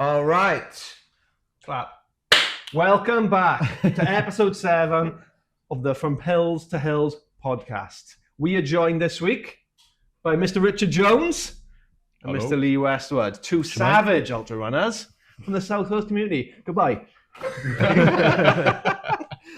All right. Clap. Welcome back to episode 7 of the From Pills to Hills podcast. We are joined this week by Mr. Richard Jones and Hello. Mr. Leigh Westwood, two savage ultra runners from the South Coast community. Goodbye.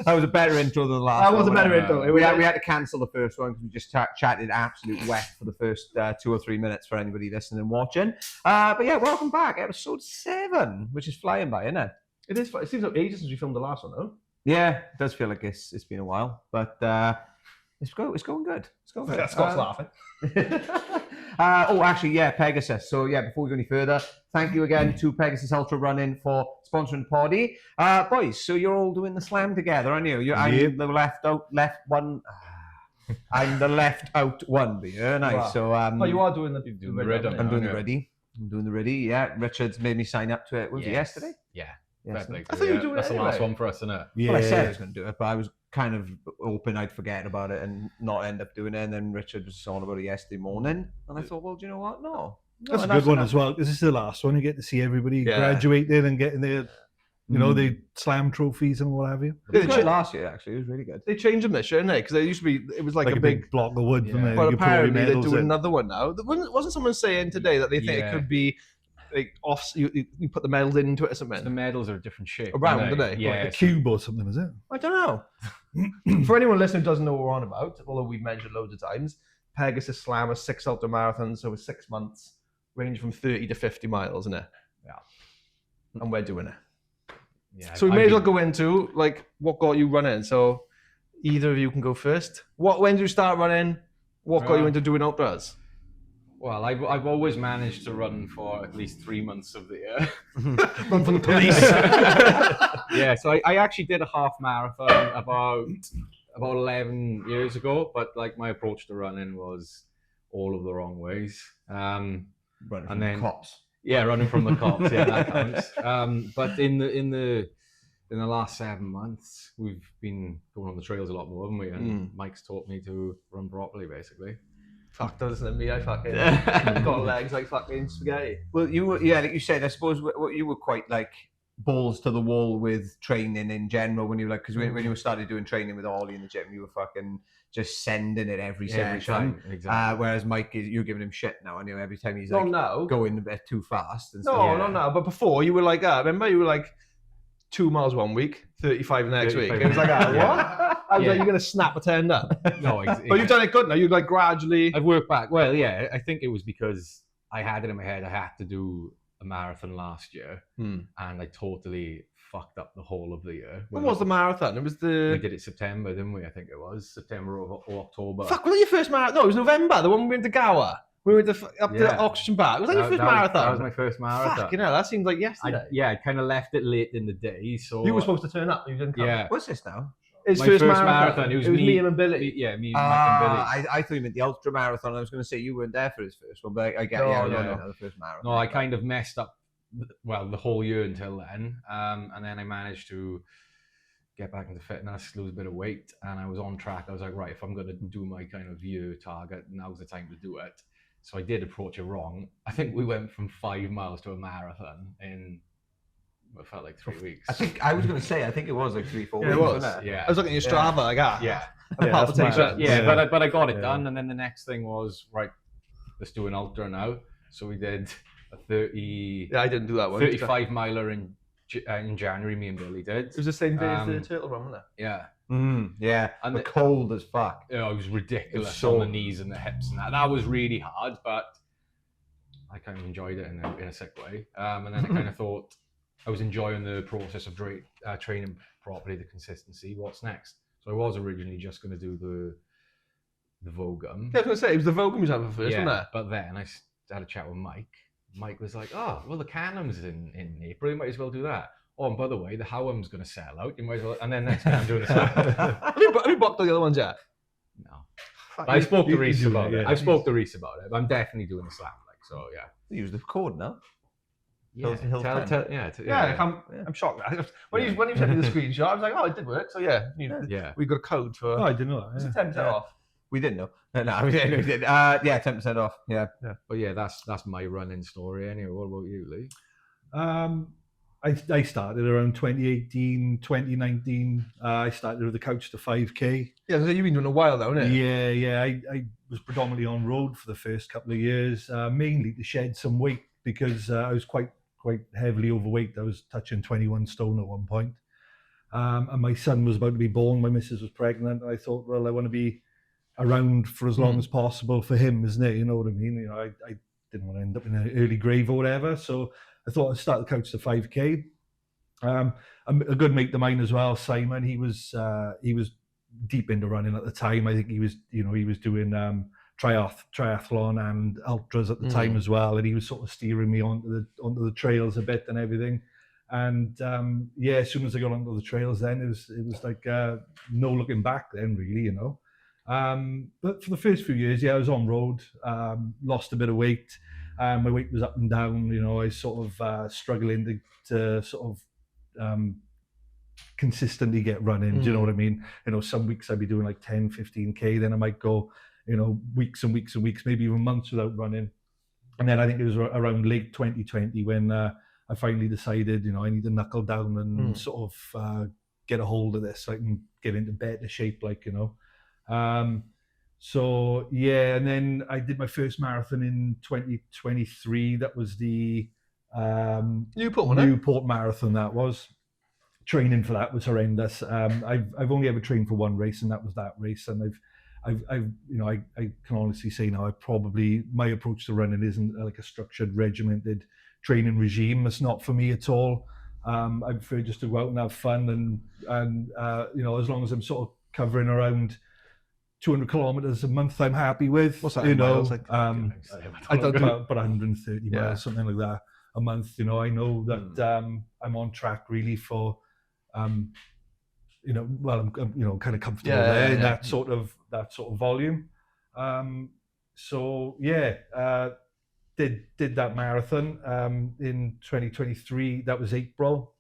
That was a better intro than the last one. That was a better intro. We had to cancel the first one because we just chatted absolute wet for the first 2 or 3 minutes for anybody listening and watching. But yeah, welcome back. Episode 7, which is flying by, isn't it? It is. It seems like ages since we filmed the last one, though. Yeah, it does feel like it's been a while, but it's going good. It's going good. Scott's laughing. Pegasus. So yeah, before we go any further, thank you again to Pegasus Ultra Running for sponsoring the poddy. Boys, so you're all doing the slam together, aren't you? I'm the left one. I'm the left out one, but yeah, nice. Wow. So You are doing the rhythm. I'm doing the ready. I'm doing the ready. Yeah, Richard's made me sign up to it. Was it yesterday? Yeah. Yes. I thought you were doing it That's the last anyway. one for us, isn't it? Well, I said I was going to do it, but I was kind of hoping I'd forget about it and not end up doing it. And then Richard was on about it yesterday morning, and I thought, well, do you know what? No, That's a good one as well. This is the last one. You get to see everybody graduating and getting their, the slam trophies and what have you. It was good last year, actually. It was really good. They changed them this year, didn't they? Because they used to be. It was like a big block of wood. Yeah. But apparently they're doing another one now. Wasn't someone saying today that they think it could be like off? You put the medals into it or something. The medals are a different shape. Around, aren't don't they? Yeah. Like a cube or something, is it? I don't know. For anyone listening who doesn't know what we're on about, although we've mentioned loads of times, Pegasus Slam is 6 ultra marathons over 6 months, range from 30 to 50 miles, isn't it? Yeah. And we're doing it. Yeah, So we may as well go into like what got you running. So either of you can go first. When did you start running? What got you into doing ultras? Well, I've always managed to run for at least 3 months of the year. Run from the police. Yeah, so I actually did a half marathon about 11 years ago, but like my approach to running was all of the wrong ways. Running And from then- the cops. Yeah, running from the cops. Yeah, that counts. But in the last 7 months, we've been going on the trails a lot more, haven't we? And Mike's taught me to run properly, basically. Fuck, don't listen to me. I fucking got legs like fucking spaghetti. Well, you were, like you said, I suppose you were quite like balls to the wall with training in general when you were like, because when you started doing training with Ollie in the gym, you were fucking just sending it every session. Exactly. Whereas Mike, you're giving him shit now, and every time he's No, like no. going a bit too fast. And stuff. No. But before you were like, remember you were like 2 miles 1 week, 35 next week. 35 It was like, what? Yeah. I was like, you're gonna snap a tender. No, But you've done it good now. You like gradually. I've worked back. Well, yeah, I think it was because I had it in my head I had to do a marathon last year, and I totally fucked up the whole of the year. When was the marathon? It was We the. did it September, didn't we? I think it was September or October. Fuck, was that your first marathon? No, it was November. The one we went to Gower. We went up to Yeah. Oxygen Park. Was that your first That marathon? was my first marathon. Fucking hell, that seems like yesterday. I kind of left it late in the day, so You were supposed to turn up. You didn't come. yeah. What's this now? His My first first marathon. marathon, It was me and Billy. Me and Mike and Billy. I thought you meant the ultra marathon. I was going to say you weren't there for his first one, but I get No, the first marathon. No, I kind of messed up, the whole year until then. And then I managed to get back into fitness, lose a bit of weight, and I was on track. I was like, right, if I'm going to do my kind of year target, now's the time to do it. So I did approach it wrong. I think we went from 5 miles to a marathon in, it felt like 3 weeks. I think I was going to say. I think it was like 3-4 Yeah, weeks. it was. Wasn't it? Yeah. I was looking at your Strava, like, Yeah. palpitations. Yeah, but I got it done, and then the next thing was, right, let's do an ultra now. So we did a 30, Yeah, I didn't do that one. 35 miler in January. Me and Billy did. It was the same day as the turtle run, wasn't it? Yeah, Yeah, And and cold as fuck. it was ridiculous It was so- on the knees and the hips and that. That was really hard, but I kind of enjoyed it in a sick way. And then I kind of thought I was enjoying the process of training properly, the consistency. What's next? So I was originally just going to do the Vogum. Yeah, I was going to say, it was the Vogum you had first, wasn't it? But then I had a chat with Mike. Mike was like, oh, well, the Cannum's in April. You might as well do that. Oh, and by the way, the Howham's going to sell out. You might as well. And then next time I'm doing a slam. Have you blocked all the other ones yet? No. But I spoke to Reese about it. yeah. I spoke to Reese about it. But I'm definitely doing a slam. Like, so, yeah. Use the code now. Yeah, Hills 10. I'm shocked. When you sent me the screenshot, I was like, oh, it did work. So yeah, Yeah. we got a code for. Oh, I didn't know It's that. 10% off. We didn't know. No, we didn't. Yeah, 10% off. Yeah. But yeah, that's my running story anyway. What about you, Lee? I started around 2018, 2019. I started with the couch to 5K. Yeah, so you've been doing a while though, haven't you? Yeah. I was predominantly on road for the first couple of years, mainly to shed some weight because I was quite heavily overweight. I was touching 21 stone at one point. And my son was about to be born. My missus was pregnant. And I thought, well, I want to be around for as long as possible for him, isn't it? You know what I mean? You know, I didn't want to end up in an early grave or whatever. So I thought I'd start the couch to 5K. A good mate of mine as well, Simon. He was deep into running at the time. I think he was doing triathlon and ultras at the time as well, and he was sort of steering me onto the trails a bit and everything. And as soon as I got onto the trails, then it was like no looking back. Then really, you know. But for the first few years, I was on road. Lost a bit of weight. My weight was up and down. You know, I was sort of struggling to sort of consistently get running. Do you know what I mean? You know, some weeks I'd be doing like 10, 15K. Then I might go, you know, weeks and weeks and weeks, maybe even months without running. And then I think it was around late 2020 when I finally decided, you know, I need to knuckle down and sort of get a hold of this so I can get into better shape, like, you know. So yeah, and then I did my first marathon in 2023. That was the Newport Marathon. That was training for that was horrendous. I've only ever trained for one race, and that was that race. And I've you know, I can honestly say now, my approach to running isn't like a structured, regimented training regime. It's not for me at all. I prefer just to go out and have fun, and you know, as long as I'm sort of covering around 200 kilometers a month, I'm happy with. What's that? You know, like, I don't know, about 130 miles, something like that a month. You know, I know that I'm on track really for, you know, well, I'm you know, kind of comfortable there in that sort of volume. So yeah, did that marathon in 2023. That was April.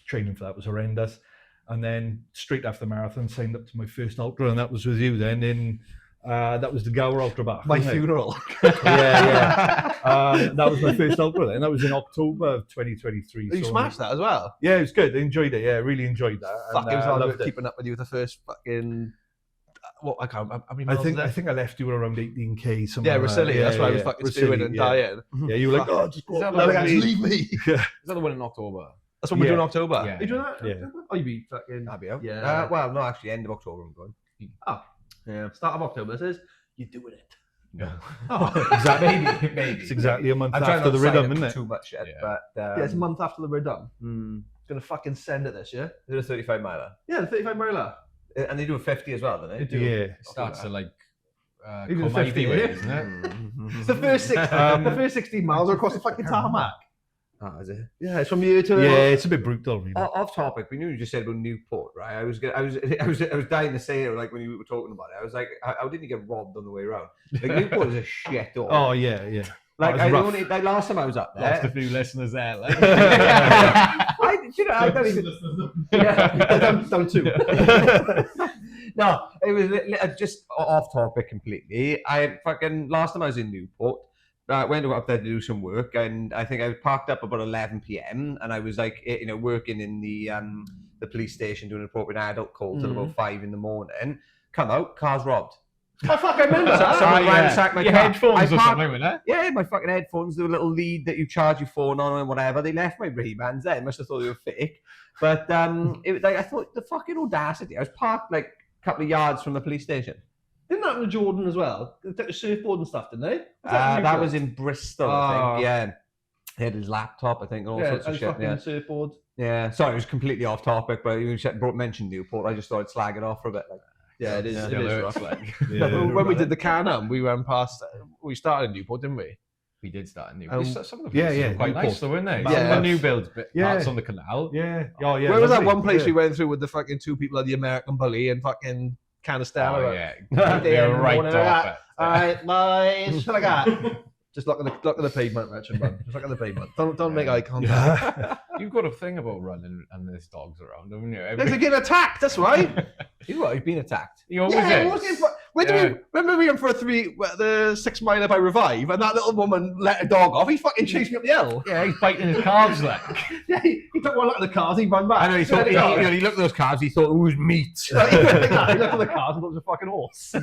Training for that was horrendous. And then straight after the marathon, signed up to my first ultra, and that was with you then in, that was the Gower Ultra Bath. My funeral. That was my first ultra then. That was in October of 2023. You smashed that as well? Yeah, it was good. I enjoyed it. Yeah, I really enjoyed that. Fuck, it was hard keeping up with you with the first fucking... What, I can't remember. How many miles I think I left you around 18K. Somewhere. Yeah, Rosilli. That's why I was fucking stewing and dying. Yeah, you were like, oh, just leave me. Is that the one in October? That's what we're doing in October. Yeah. Are you doing that? Yeah. Oh, you be fucking... I'll be out. Yeah. Well, no, actually, end of October I'm going. Oh. Yeah. Start of October, it says, you're doing it. No. Oh, exactly. Maybe. It's exactly a month I'm after the rhythm, isn't it? Too much yet, Yeah. but it's a month after the rhythm. Gonna fucking send it this year. Is it a 35 miler? Yeah, the 35 miler. And they do a 50 as well, don't they? They do. Yeah. It starts to like Even come 50, way, yeah. isn't it? The first 16 miles are across the fucking tarmac. Oh, is it? Yeah, it's from here to... Yeah, it's a bit brutal, really. Off topic, we knew you just said about Newport, right? I was dying to say it, like when you were talking about it. I was like, how didn't you get robbed on the way around? Like Newport is a shit door. Oh yeah. Like last time I was up there. Lost a few listeners there. Like. I don't even. Yeah, done too. No, it was just off topic completely. Last time I was in Newport, I went up there to do some work, and I think I was parked up about 11 p.m. and I was like, you know, working in the police station doing an appropriate adult call till about 5 in the morning. Come out, car's robbed. Oh fuck, I remember that. Someone ransacked my car. Headphones or something, wasn't it? Yeah, my fucking headphones, the little lead that you charge your phone on and whatever. They left my Ray-Bans there. Must have thought they were fake. But I thought the fucking audacity. I was parked like a couple of yards from the police station. Didn't that happen to Jordan as well? They took the surfboard and stuff, didn't they? That was in Bristol, I think. Yeah. He had his laptop, I think, and all sorts of shit. Yeah, surfboard. Yeah. Sorry, it was completely off topic, but you mentioned Newport. I just thought I'd slag it off for a bit. Like, yeah, it is. It is rough. Like. When we did the Cannum, we went past. We started in Newport, didn't we? We did start in Newport. Some of the yeah, were quite Newport. nice, though, weren't they? Yeah. The new builds, parts on the canal. Yeah. Oh yeah. Where was that lovely. one place we went through with the fucking two people at the American Bully and fucking Canistella? Oh, yeah. They were right off it. All right, boys. What I got? Just look at the pavement, Richard, man. Just look at the pavement. Don't make eye contact. You've got a thing about running and there's dogs around, haven't you? They're getting attacked, that's right. you've been attacked. You always is. Remember we went for the 6 mile by Revive, and that little woman let a dog off. He fucking chased me up the hill. Yeah, he's biting his calves like. Yeah, he took one look at the cars, he ran back. I know, he thought, he looked at those calves, he thought it was meat. He looked at the cars and thought it was a fucking horse.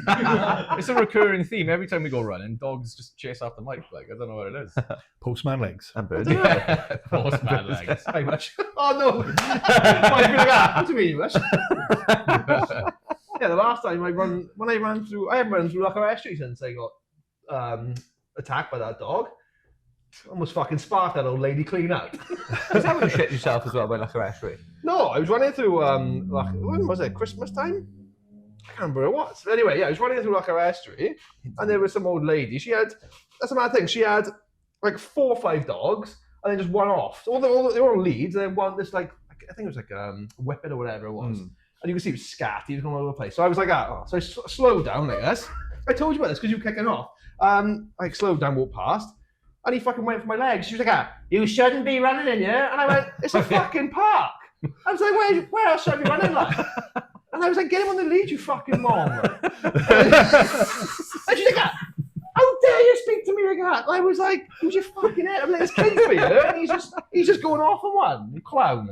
It's a recurring theme. Every time we go running, dogs just chase after Mike. Like, I don't know what it is. Postman legs. And birds. Yeah, horseman legs. Very much. Oh no! Why be like that? What do you mean, English? Yeah, the last time I haven't run through Lucker Street since I got attacked by that dog. Almost fucking sparked that old lady clean out. Was that when you shit yourself as well by like a restaurant? No, I was running through when was it? Christmas time? I can't remember what it was. Anyway, yeah, I was running through Lucker Street, and there was some old lady. That's a mad thing. She had like 4 or 5 dogs, and then just one off. So they were on leads, and then one this like I think it was like whippet or whatever it was. And you can see he was scat. He was going all over the place. So I was like, so I slowed down like this. I told you about this because you were kicking off. I slowed down, walked past, and he fucking went for my legs. She was like, you shouldn't be running in here. And I went, it's a fucking park. I was like, where else should I be running like? And I was like, get him on the lead, you fucking mom. And she's like, how dare you speak to me like that? And I was like, who's your fucking head? I'm like, it's kids for you. And he's just going off on one. You clown.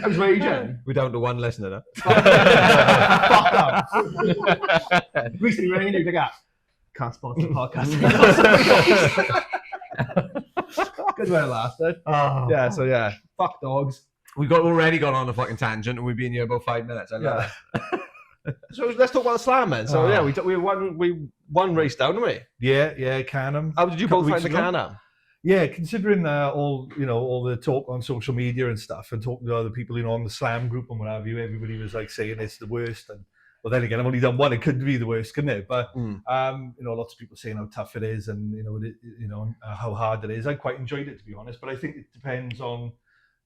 I was raging. We're down to one listener now. Fuck up. Recently ringing you like that. Can't sponsor the podcast. Good way it lasted. Oh. Yeah, so yeah. Fuck dogs. We've already gone on a fucking tangent and we've been here about 5 minutes. I love it. So let's talk about the slam then. So yeah, we won race down, didn't we? Yeah, Cannum. How did you both find the Cannum? Yeah, considering all the talk on social media and stuff, and talking to other people, on the slam group and what have you, everybody was like saying it's the worst. And well, then again, I've only done one; it could be the worst, couldn't it? But lots of people saying how tough it is, and how hard it is. I quite enjoyed it, to be honest. But I think it depends on,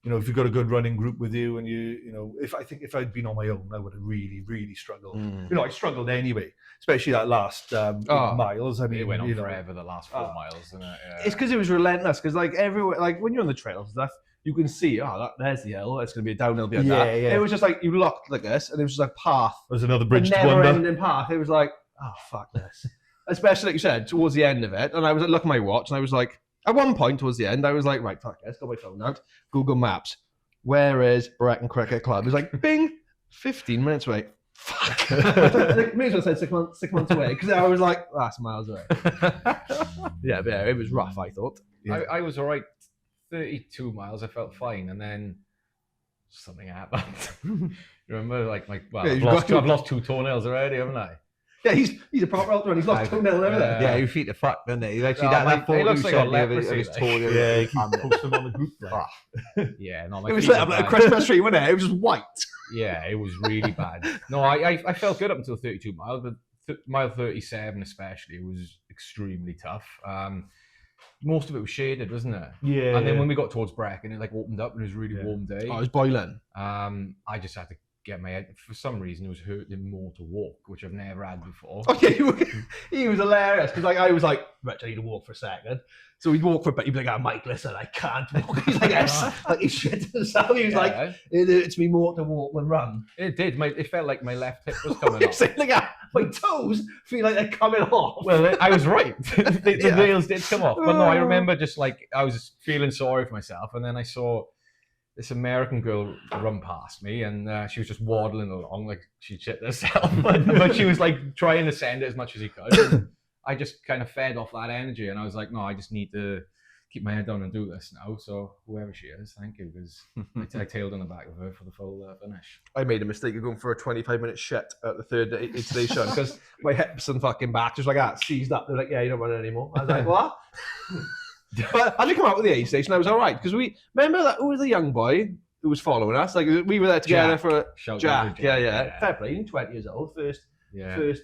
if you've got a good running group with you, and if I'd been on my own, I would have really, really struggled. I struggled anyway, especially that last miles. I mean, it went on forever. The last 4 miles, isn't it? Yeah. It's because it was relentless. Because like everywhere, like when you're on the trails and stuff, you can see, there's the hill. It's going to be a downhill beyond that. Yeah. It was just like you looked like this, and it was just like path. There's another bridge to never wonder. ending path. It was like, oh fuck this. Especially like you said, towards the end of it, and I was looking at my watch, and I was like, at one point towards the end, I was like, right, fuck this, got my phone out, Google Maps. Where is Brecon Cricket Club? It was like, bing, 15 minutes away. Fuck. I may as well say 6 months away, because I was like, that's miles away. yeah, it was rough, I thought. Yeah. I was all right. 32 miles, I felt fine, and then something happened. You remember, I've lost 2 toenails already, haven't I? Yeah, he's a proper ultra, and he's lost 2 nails and everything. Yeah, your feet are fucked, don't they? Actually, that photo looks like a leprosy, his toe. Yeah, he keeps posting on the group. Yeah, no, it was like a Christmas tree, wasn't it? It was just white. Yeah, it was really bad. No, I felt good up until 32 miles, but mile 37 especially was extremely tough. Most of it was shaded, wasn't it? Yeah. And then when we got towards Brecon, it opened up and it was a really warm day. Oh, it was boiling. I just had to get my head. For some reason, it was hurting more to walk, which I've never had before. Oh yeah, he was hilarious because I was like, Rich, I need to walk for a second. So he'd walk for a bit. He'd be like, Mike, listen, I can't walk. He's like, yes. Like he shit himself. He was like, it hurts me more to walk than run. It did. It felt like my left hip was coming off. Like, my toes feel like they're coming off. Well, I was right. the nails did come off. But no, I remember just I was feeling sorry for myself. And then I saw this American girl run past me, and she was just waddling along like she'd shit herself. But she was trying to send it as much as he could. And I just kind of fed off that energy, and I was like, no, I just need to keep my head down and do this now. So whoever she is, thank you, because I tailed on the back of her for the full finish. I made a mistake of going for a 25-minute shit at the third aid station because my hips and fucking back just like that seized up. They're like, yeah, you don't run it anymore. I was like, what? But as we come out with the aid station, I was all right because we remember that who was the young boy who was following us. Like we were there together for Jack. Yeah. Fair play. 20 years old, first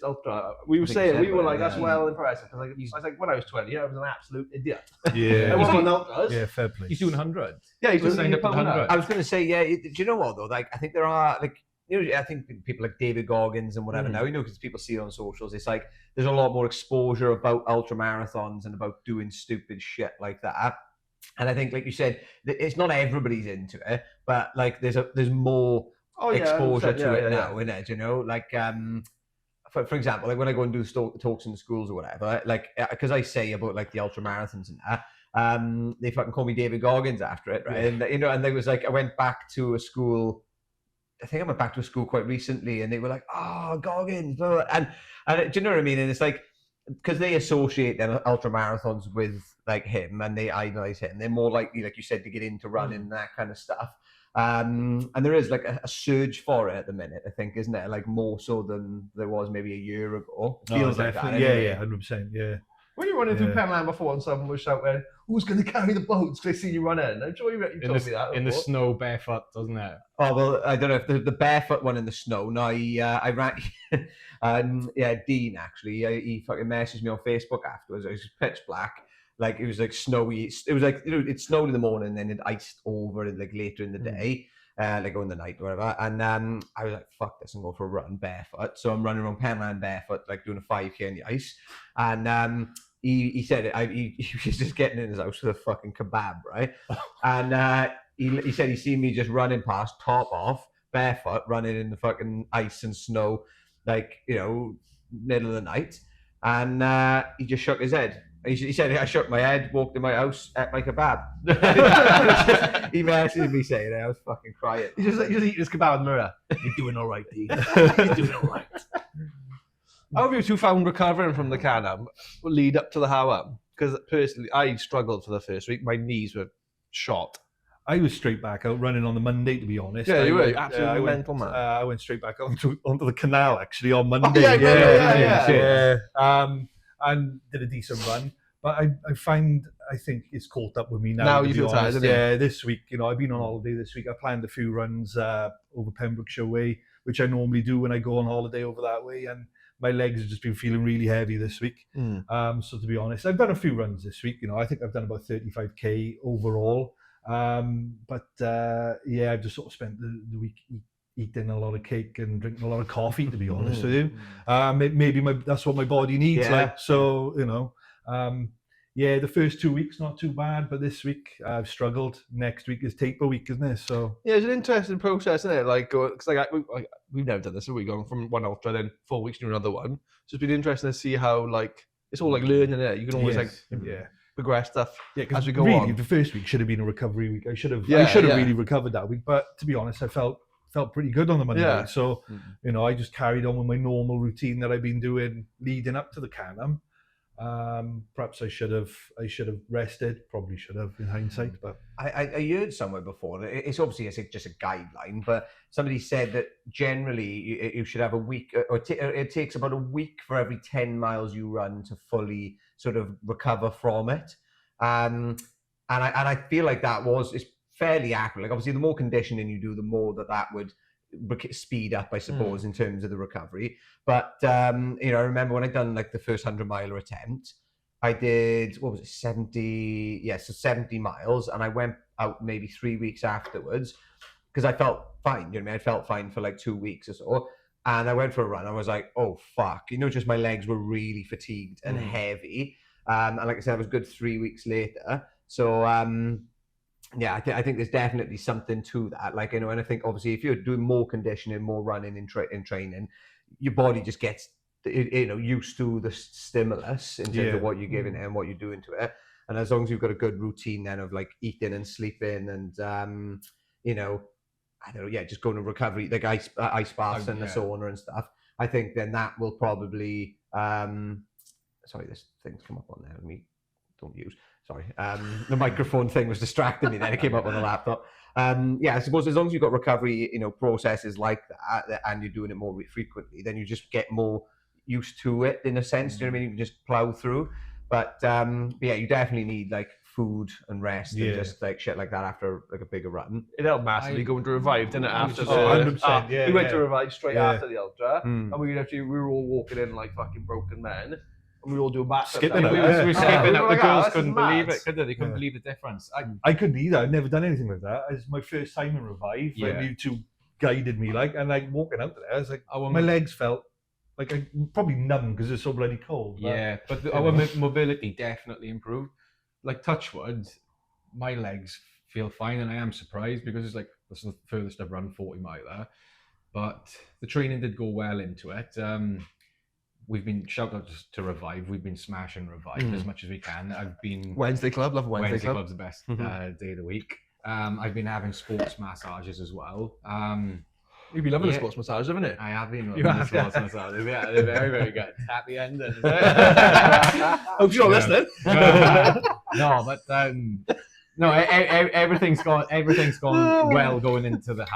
ultra. We were saying we were like that's well impressive because I was like when I was 20, I was an absolute idiot. Yeah. I wasn't ultras. Yeah, fair play. He's doing 100. Yeah, he's just signed up to 100. I was going to say, do you know what though? I think there are I think people like David Goggins and whatever now, because people see it on socials, it's like there's a lot more exposure about ultra marathons and about doing stupid shit like that. And I think, like you said, it's not everybody's into it, but there's more exposure to it now, isn't it? for example, like when I go and do talks in the schools or whatever, like because I say about like the ultra marathons and that, they fucking call me David Goggins after it, right? And and they was like, I went back to a school. I think I went back to a school quite recently, and they were like, "Oh, Goggins," blah, blah. And do you know what I mean? And it's like, because they associate then ultra marathons with like him, and they idolize him. They're more likely, like you said, to get into running and that kind of stuff. And there is like a surge for it at the minute, I think, isn't it? Like more so than there was maybe a year ago. It feels like that. Anyway. Yeah, 100%. Yeah. When you were running through Penland before and someone was shouting, "Who's going to carry the boats?" They see you run in. I'm sure you told me that in the snow barefoot, doesn't it? Oh well, I don't know if the barefoot one in the snow. No, I ran. Dean actually, he fucking messaged me on Facebook afterwards. It was pitch black, like it was like snowy. It was like it snowed in the morning, and then it iced over like later in the day, like on the night or whatever. And I was like, "Fuck this!" and go for a run barefoot. So I'm running around Penland barefoot, like doing a 5K in the ice, and. He said he was just getting in his house with a fucking kebab, right? And he said he seen me just running past, top off, barefoot, running in the fucking ice and snow, like, middle of the night. And he just shook his head. He said, I shook my head, walked in my house, ate my kebab. He messaged me saying it. I was fucking crying. He just eating his kebab in the mirror. You're doing all right, Dean. You're doing all right. How have you two found recovering from the Cannum lead up to the Howam? Because personally, I struggled for the first week. My knees were shot. I was straight back out running on the Monday, to be honest. Yeah, you were absolutely mental, man. I went straight back onto the canal, actually, on Monday. And did a decent run. But I think it's caught up with me now. Now you feel tired, yeah, this week, I've been on holiday this week. I planned a few runs over Pembrokeshire way, which I normally do when I go on holiday over that way. And my legs have just been feeling really heavy this week. So to be honest, I've done a few runs this week. I think I've done about 35K overall. I've just sort of spent the week eating a lot of cake and drinking a lot of coffee, to be honest with you. Maybe that's what my body needs. The first 2 weeks not too bad, but this week I've struggled. Next week is taper week, isn't it? So it's an interesting process, isn't it? Like, because we've never done this. So we're going from one ultra, then 4 weeks to another one. So it's been interesting to see how it's all like learning it. You can always progress stuff as we go on. The first week should have been a recovery week. I should have really recovered that week. But to be honest, I felt pretty good on the Monday. Yeah. So I just carried on with my normal routine that I've been doing leading up to the Cannum. Perhaps I should have rested. Probably should have in hindsight. But I heard somewhere before. It's obviously just a guideline, but somebody said that generally you should have a week, or it takes about a week for every 10 miles you run to fully sort of recover from it. And I feel like it's fairly accurate. Like obviously, the more conditioning you do, the more that would speed up, I suppose, in terms of the recovery. But I remember when I done like the first 100-miler attempt, I did 70 miles, and I went out maybe 3 weeks afterwards because I felt fine. You know what I mean? I felt fine for like 2 weeks or so, and I went for a run. I was like, oh fuck, just my legs were really fatigued and heavy. And like I said, I was good 3 weeks later. So I think there's definitely something to that. Like, and I think obviously if you're doing more conditioning, more running in training, your body just gets, used to the stimulus in terms of what you're giving it and what you're doing to it. And as long as you've got a good routine then of like eating and sleeping and, just going to recovery, like ice baths and the sauna and stuff, I think then that will probably, sorry, this thing's come up on there. Don't use. Sorry, the microphone thing was distracting me. Then it came up on the laptop. I suppose as long as you've got recovery, processes like that, and you're doing it more frequently, then you just get more used to it in a sense. Do you know what I mean? You can just plow through. But you definitely need like food and rest and just like shit like that after like a bigger run. It helped massively going to Revive, didn't it? After 100%, we went to Revive straight after the ultra, and we were all walking in like fucking broken men. We were all doing back skipping it. We were skipping it. The girls couldn't believe it, could they? They couldn't believe the difference. I couldn't either. I'd never done anything like that. It's my first time in Revive. Like, you two guided me, and like walking out there, I was like, my legs felt like probably numb because it's so bloody cold. But our mobility definitely improved. Like touch wood, my legs feel fine, and I am surprised because it's like this is the furthest I've run 40 miler, but the training did go well into it. we've been shout out to Revive. We've been smashing Revive as much as we can. I've been Wednesday Club, love Wednesday Club. Club's the best day of the week. I've been having sports massages as well. You've been loving the sports massage, haven't you? I have been loving the sports massages. Yeah, they're very, very good. Happy ending. Hope you're not listening. No, but no, everything's gone well going into the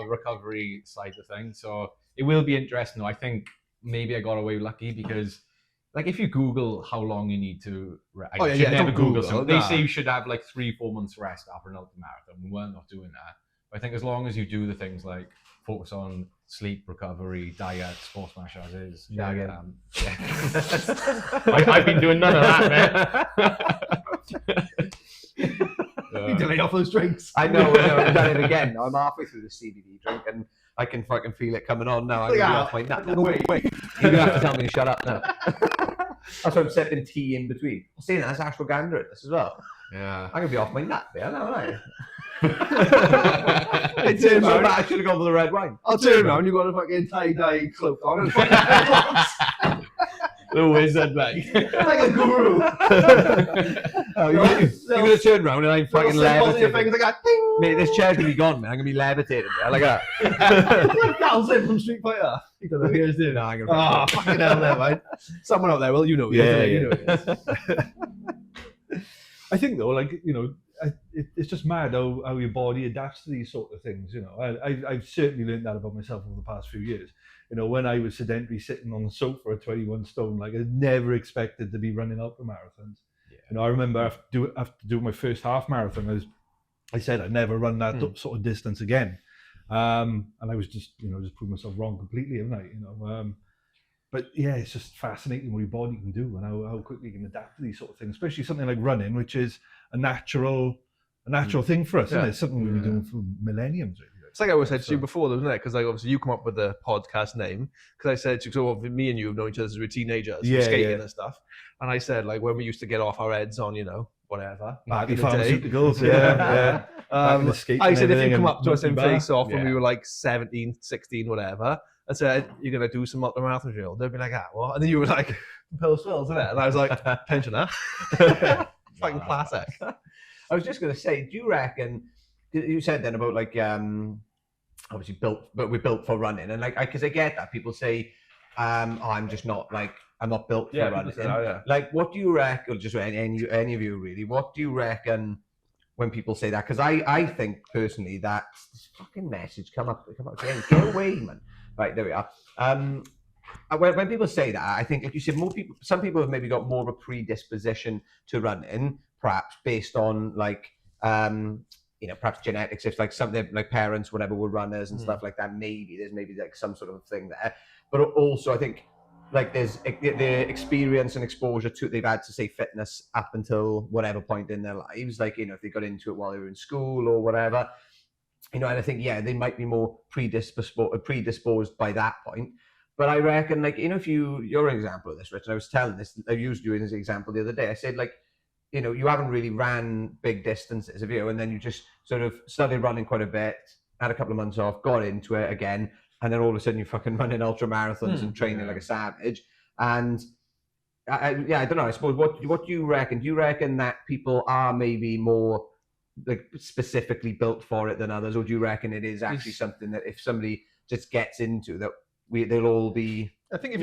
recovery side of things. So it will be interesting. Though. I think maybe I got away lucky because, like, if you Google how long you need to, never Google. So they say you should have like 3-4 months rest after an ultramarathon. We're not doing that. But I think as long as you do the things like focus on sleep, recovery, diet, sports massages. I've been doing none of that, man. You delay off those drinks. I know, I've done it again. I'm halfway through the CBD drink and I can fucking feel it coming on now. I'm going to be off my nut. Wait. You're going to have to tell me to shut up now. That's why I'm sipping tea in between. I'm saying that's ashwagandha in this as well. Yeah. I'm going to be off my nut there, now, aren't I? It turns out I should have gone for the red wine. I'll turn around, you've got a fucking tie-dye cloak on. The wizard, mate. Like a guru. You're going to turn around and I'm fucking levitating. Like Mate, this chair's going to be gone, man. I'm going to be levitating there, like that. like Galzin from Street Fighter. You don't know who he is, do you? No, I'm going to fucking hell there, mate. Someone out there, well, you know who he is. You know who he is. I think though, like, you know, it's just mad how your body adapts to these sort of things. You know, I've certainly learned that about myself over the past few years. You know, when I was sedentary sitting on the sofa at 21 stone, like I never expected to be running ultra marathons. Yeah. You know, I remember after doing my first half marathon, I said I'd never run that sort of distance again. And I was just proving myself wrong completely, haven't I? You know, but yeah, it's just fascinating what your body can do and how quickly you can adapt to these sort of things, especially something like running, which is a natural thing for us, isn't it? It's something we've been doing for millenniums, really. It's like I always said to you before, though, isn't it? Because like obviously you come up with the podcast name. Because I said to you, so me and you have known each other as we were teenagers, skating and stuff. And I said like when we used to get off our heads on, you know, whatever, back in the day. Yeah. I said if you come up to us in face off when we were like 17, 16, whatever, and said you're gonna do some ultramarathon drill, they'd be like, what? And then you were like, Pills, isn't it? And I was like, pensioner. Fucking classic. I was just going to say, do you reckon? You said then about like obviously we're built for running, and like because I get that people say, I'm just not like I'm not built for running. Like, what do you reckon? Just any of you really? What do you reckon when people say that? Because I think personally that this fucking message come up again. Get away, man. Right, there we are. When people say that, I think, like you said, some people have maybe got more of a predisposition to running, perhaps based on like, perhaps genetics. If like some like parents, whatever, were runners and stuff like that, there's like some sort of thing there. But also, I think like there's the experience and exposure they've had to say fitness up until whatever point in their lives. Like, you know, if they got into it while they were in school or whatever. You know, and I think, they might be more predisposed by that point. But I reckon, like, you know, if you're an example of this, Rich, and I was telling this, I used you as an example the other day. I said, like, you know, you haven't really ran big distances, have you? And then you just sort of started running quite a bit, had a couple of months off, got into it again, and then all of a sudden you're fucking running ultra marathons and training like a savage. And I don't know. I suppose what do you reckon? Do you reckon that people are maybe more like specifically built for it than others, or do you reckon it is actually something that if somebody just gets into that, they'll all be? I think if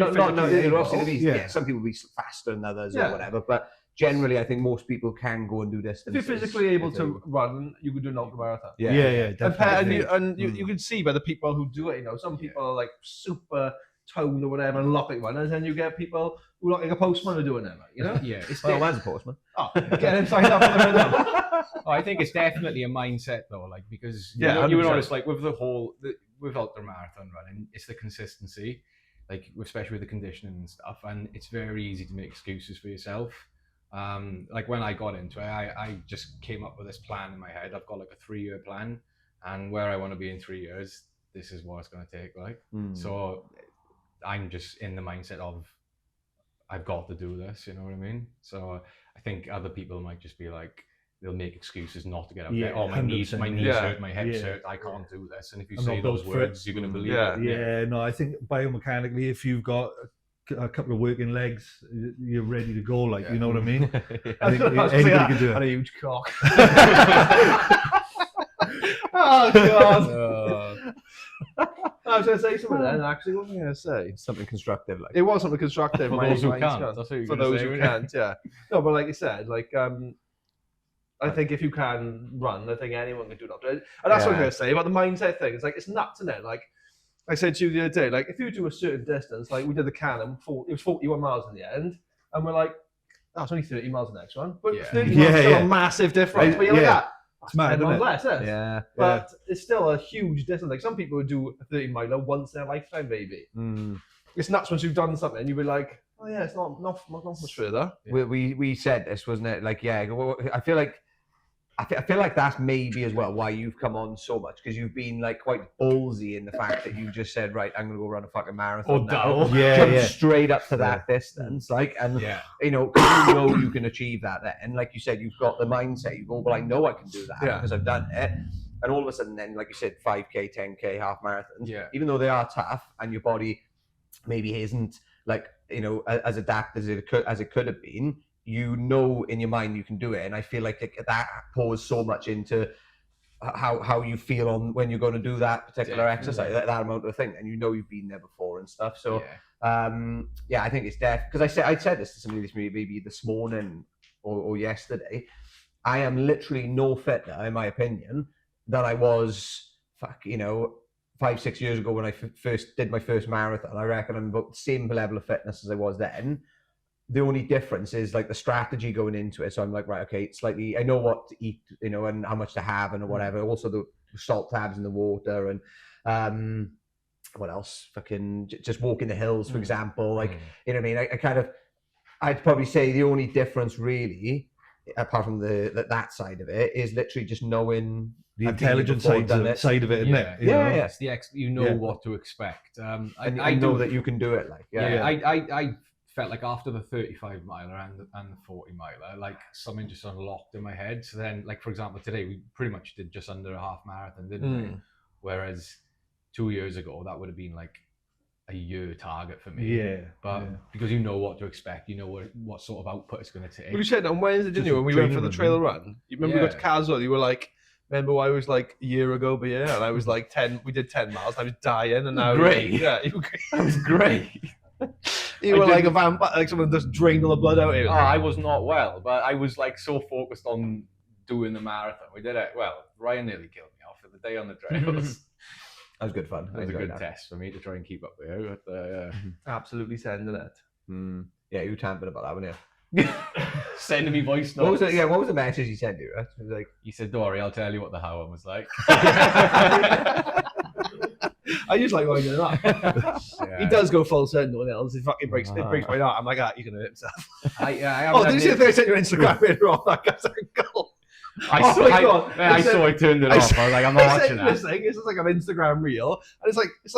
some people will be faster than others or whatever, but generally I think most people can go and do distances. If you're physically able to run, you could do an ultramarathon. Yeah, definitely. And you can see by the people who do it, you know, some people are like super toned or whatever and lock like runners, and you get people who look like a postman are doing it, you know? Yeah. Man's a postman. Oh, get him signed up for the I think it's definitely a mindset though, like, because you were honest, like with with ultramarathon running, it's the consistency, like especially with the conditioning and stuff, and it's very easy to make excuses for yourself. Like when I got into it, I just came up with this plan in my head. I've got like a 3-year plan, and where I want to be in 3 years, this is what it's going to take. Like, so I'm just in the mindset of I've got to do this. You know what I mean? So I think other people might just be like, they'll make excuses not to get up there. Oh, my knees hurt, my hips hurt, I can't do this. And if you say those words, you're going to believe it. No, I think biomechanically, if you've got a couple of working legs, you're ready to go. Like, you know what I mean? I I think was anybody gonna can say do and it. a huge cock. Oh god! I was going to say something then. Actually, what was I going to say? Something constructive, like. It was something constructive. For those who can't. That's what you're For gonna those say, who wasn't it? can't, yeah. No, but like you said, like I think if you can run, I think anyone can do that. And that's what I'm Yeah. going to say about the mindset thing. It's like, it's nuts, isn't it? Like I said to you the other day, like if you do a certain distance, like we did the Cannum, it was 41 miles in the end, and we're like, oh, it's only 30 miles the next one. But Yeah. 30 miles is still Yeah. a massive difference. But you're Yeah. like, It's mad, 10 isn't miles it? less, isn't it? Yeah. But it's still a huge distance. Like some people would do a 30 miler once in their lifetime, maybe. Mm. It's nuts once you've done something, you'd be like, oh yeah, it's not much further. We said this, wasn't it? Like, yeah, I feel like that's maybe as well why you've come on so much, because you've been like quite ballsy in the fact that you just said, right, I'm gonna go run a fucking marathon now. Yeah, Jump yeah. straight up to that distance, like, and Yeah. you know you can achieve that. Then, like you said, you've got the mindset. You go, well, I know I can do that because I've done it. And all of a sudden, then, like you said, 5K, 10K, half marathons. Yeah. Even though they are tough, and your body maybe isn't like, you know, as adapted as it could have been, you know in your mind you can do it. And I feel like that pours so much into how you feel on when you're going to do that particular exercise, that amount of thing, and you know you've been there before and stuff. So I think it's because I said this to somebody maybe this morning or yesterday. I am literally no fitter, in my opinion, than I was 5-6 years ago when I first did my first marathon. I reckon I'm about the same level of fitness as I was then. The only difference is like the strategy going into it. So I'm like, right, okay, slightly, I know what to eat, you know, and how much to have and whatever. Also the salt tabs in the water and what else? Fucking just walking the hills, for example. Like, you know what I mean? I'd probably say the only difference really, apart from that side of it, is literally just knowing the intelligent side of it, isn't it? You know what to expect. And I know that you can do it. Like, I felt like after the 35 miler and the 40 miler, like something just unlocked in my head. So then, like for example, today we pretty much did just under a half marathon, didn't we? Whereas 2 years ago that would have been like a year target for me. Because you know what to expect, you know what sort of output it's going to take. Well, you said on Wednesday, didn't you, when we went for the trail run? You remember we got to Castle, you were like, remember I was like a year ago, but yeah, and I was like 10, we did 10 miles, and I was dying, and now great. Yeah, you were great. That was great. You were like a vampire, like someone just drained all the blood out of you. Oh, I was not well, but I was like so focused on doing the marathon. We did it. Well, Ryan nearly killed me off for the day on the trails. That was good fun. That was a good test for me to try and keep up with you. But, absolutely sending it. Yeah, you were tamping about that, weren't you? Sending me voice notes. What was the message he sent you? Right? It was like, he said, "Don't worry, I'll tell you what the how one was like." I just like why he did that. He does go full send no one else. It fucking breaks my heart. I'm like, you can hurt himself. Did you see the thing I sent you on Instagram later on? That guy's uncle. I saw it, turned it off. I was like, I'm not watching that. This is like an Instagram reel, and it's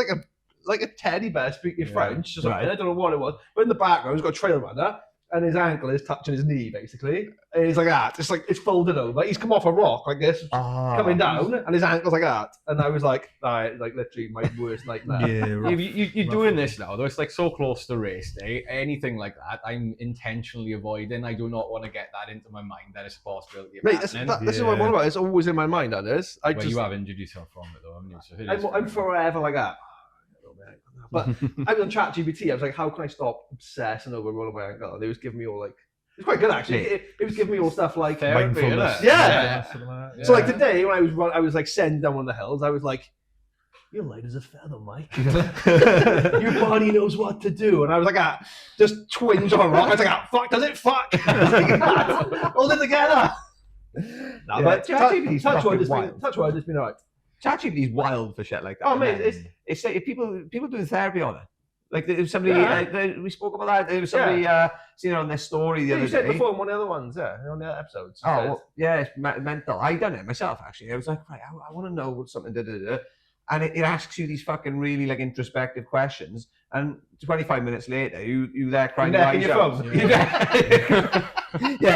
like a teddy bear speaking French or something. I don't know what it was, but in the background he's got a trail runner, and his ankle is touching his knee basically, and he's like that. It's like it's folded over. He's come off a rock like this, coming down, and his ankle's like that. And I was like, like literally my worst nightmare. You're doing this now, though. It's like so close to race day. Anything like that, I'm intentionally avoiding. I do not want to get that into my mind that it's a possibility of happening. This is what I'm on about. It's always in my mind. That is. You have injured yourself from it, though, haven't you? So I'm forever like that. But I was on ChatGPT. I was like, how can I stop obsessing over rolling my ankle? And it was giving me all like, it's quite good actually. It was giving me all stuff like mindfulness. Yeah. So like today when I was like sending down one of the hills, I was like, you're light as a feather, Mike. Your body knows what to do. And I was like, just twinge on a rock. I was like, fuck, does it? Fuck. Hold it together. No, but touch wood, it's been alright. ChatGPT's wild for shit like that. Oh man, it's like people doing therapy on it. Like there was somebody we spoke about that. There was somebody seen it on their story the other day. You said before in one of the other ones, on the other episodes. It's mental. I done it myself actually. I was like, right, I want to know something. And it asks you these fucking really like introspective questions. And 25 minutes later, you there crying your eyes out.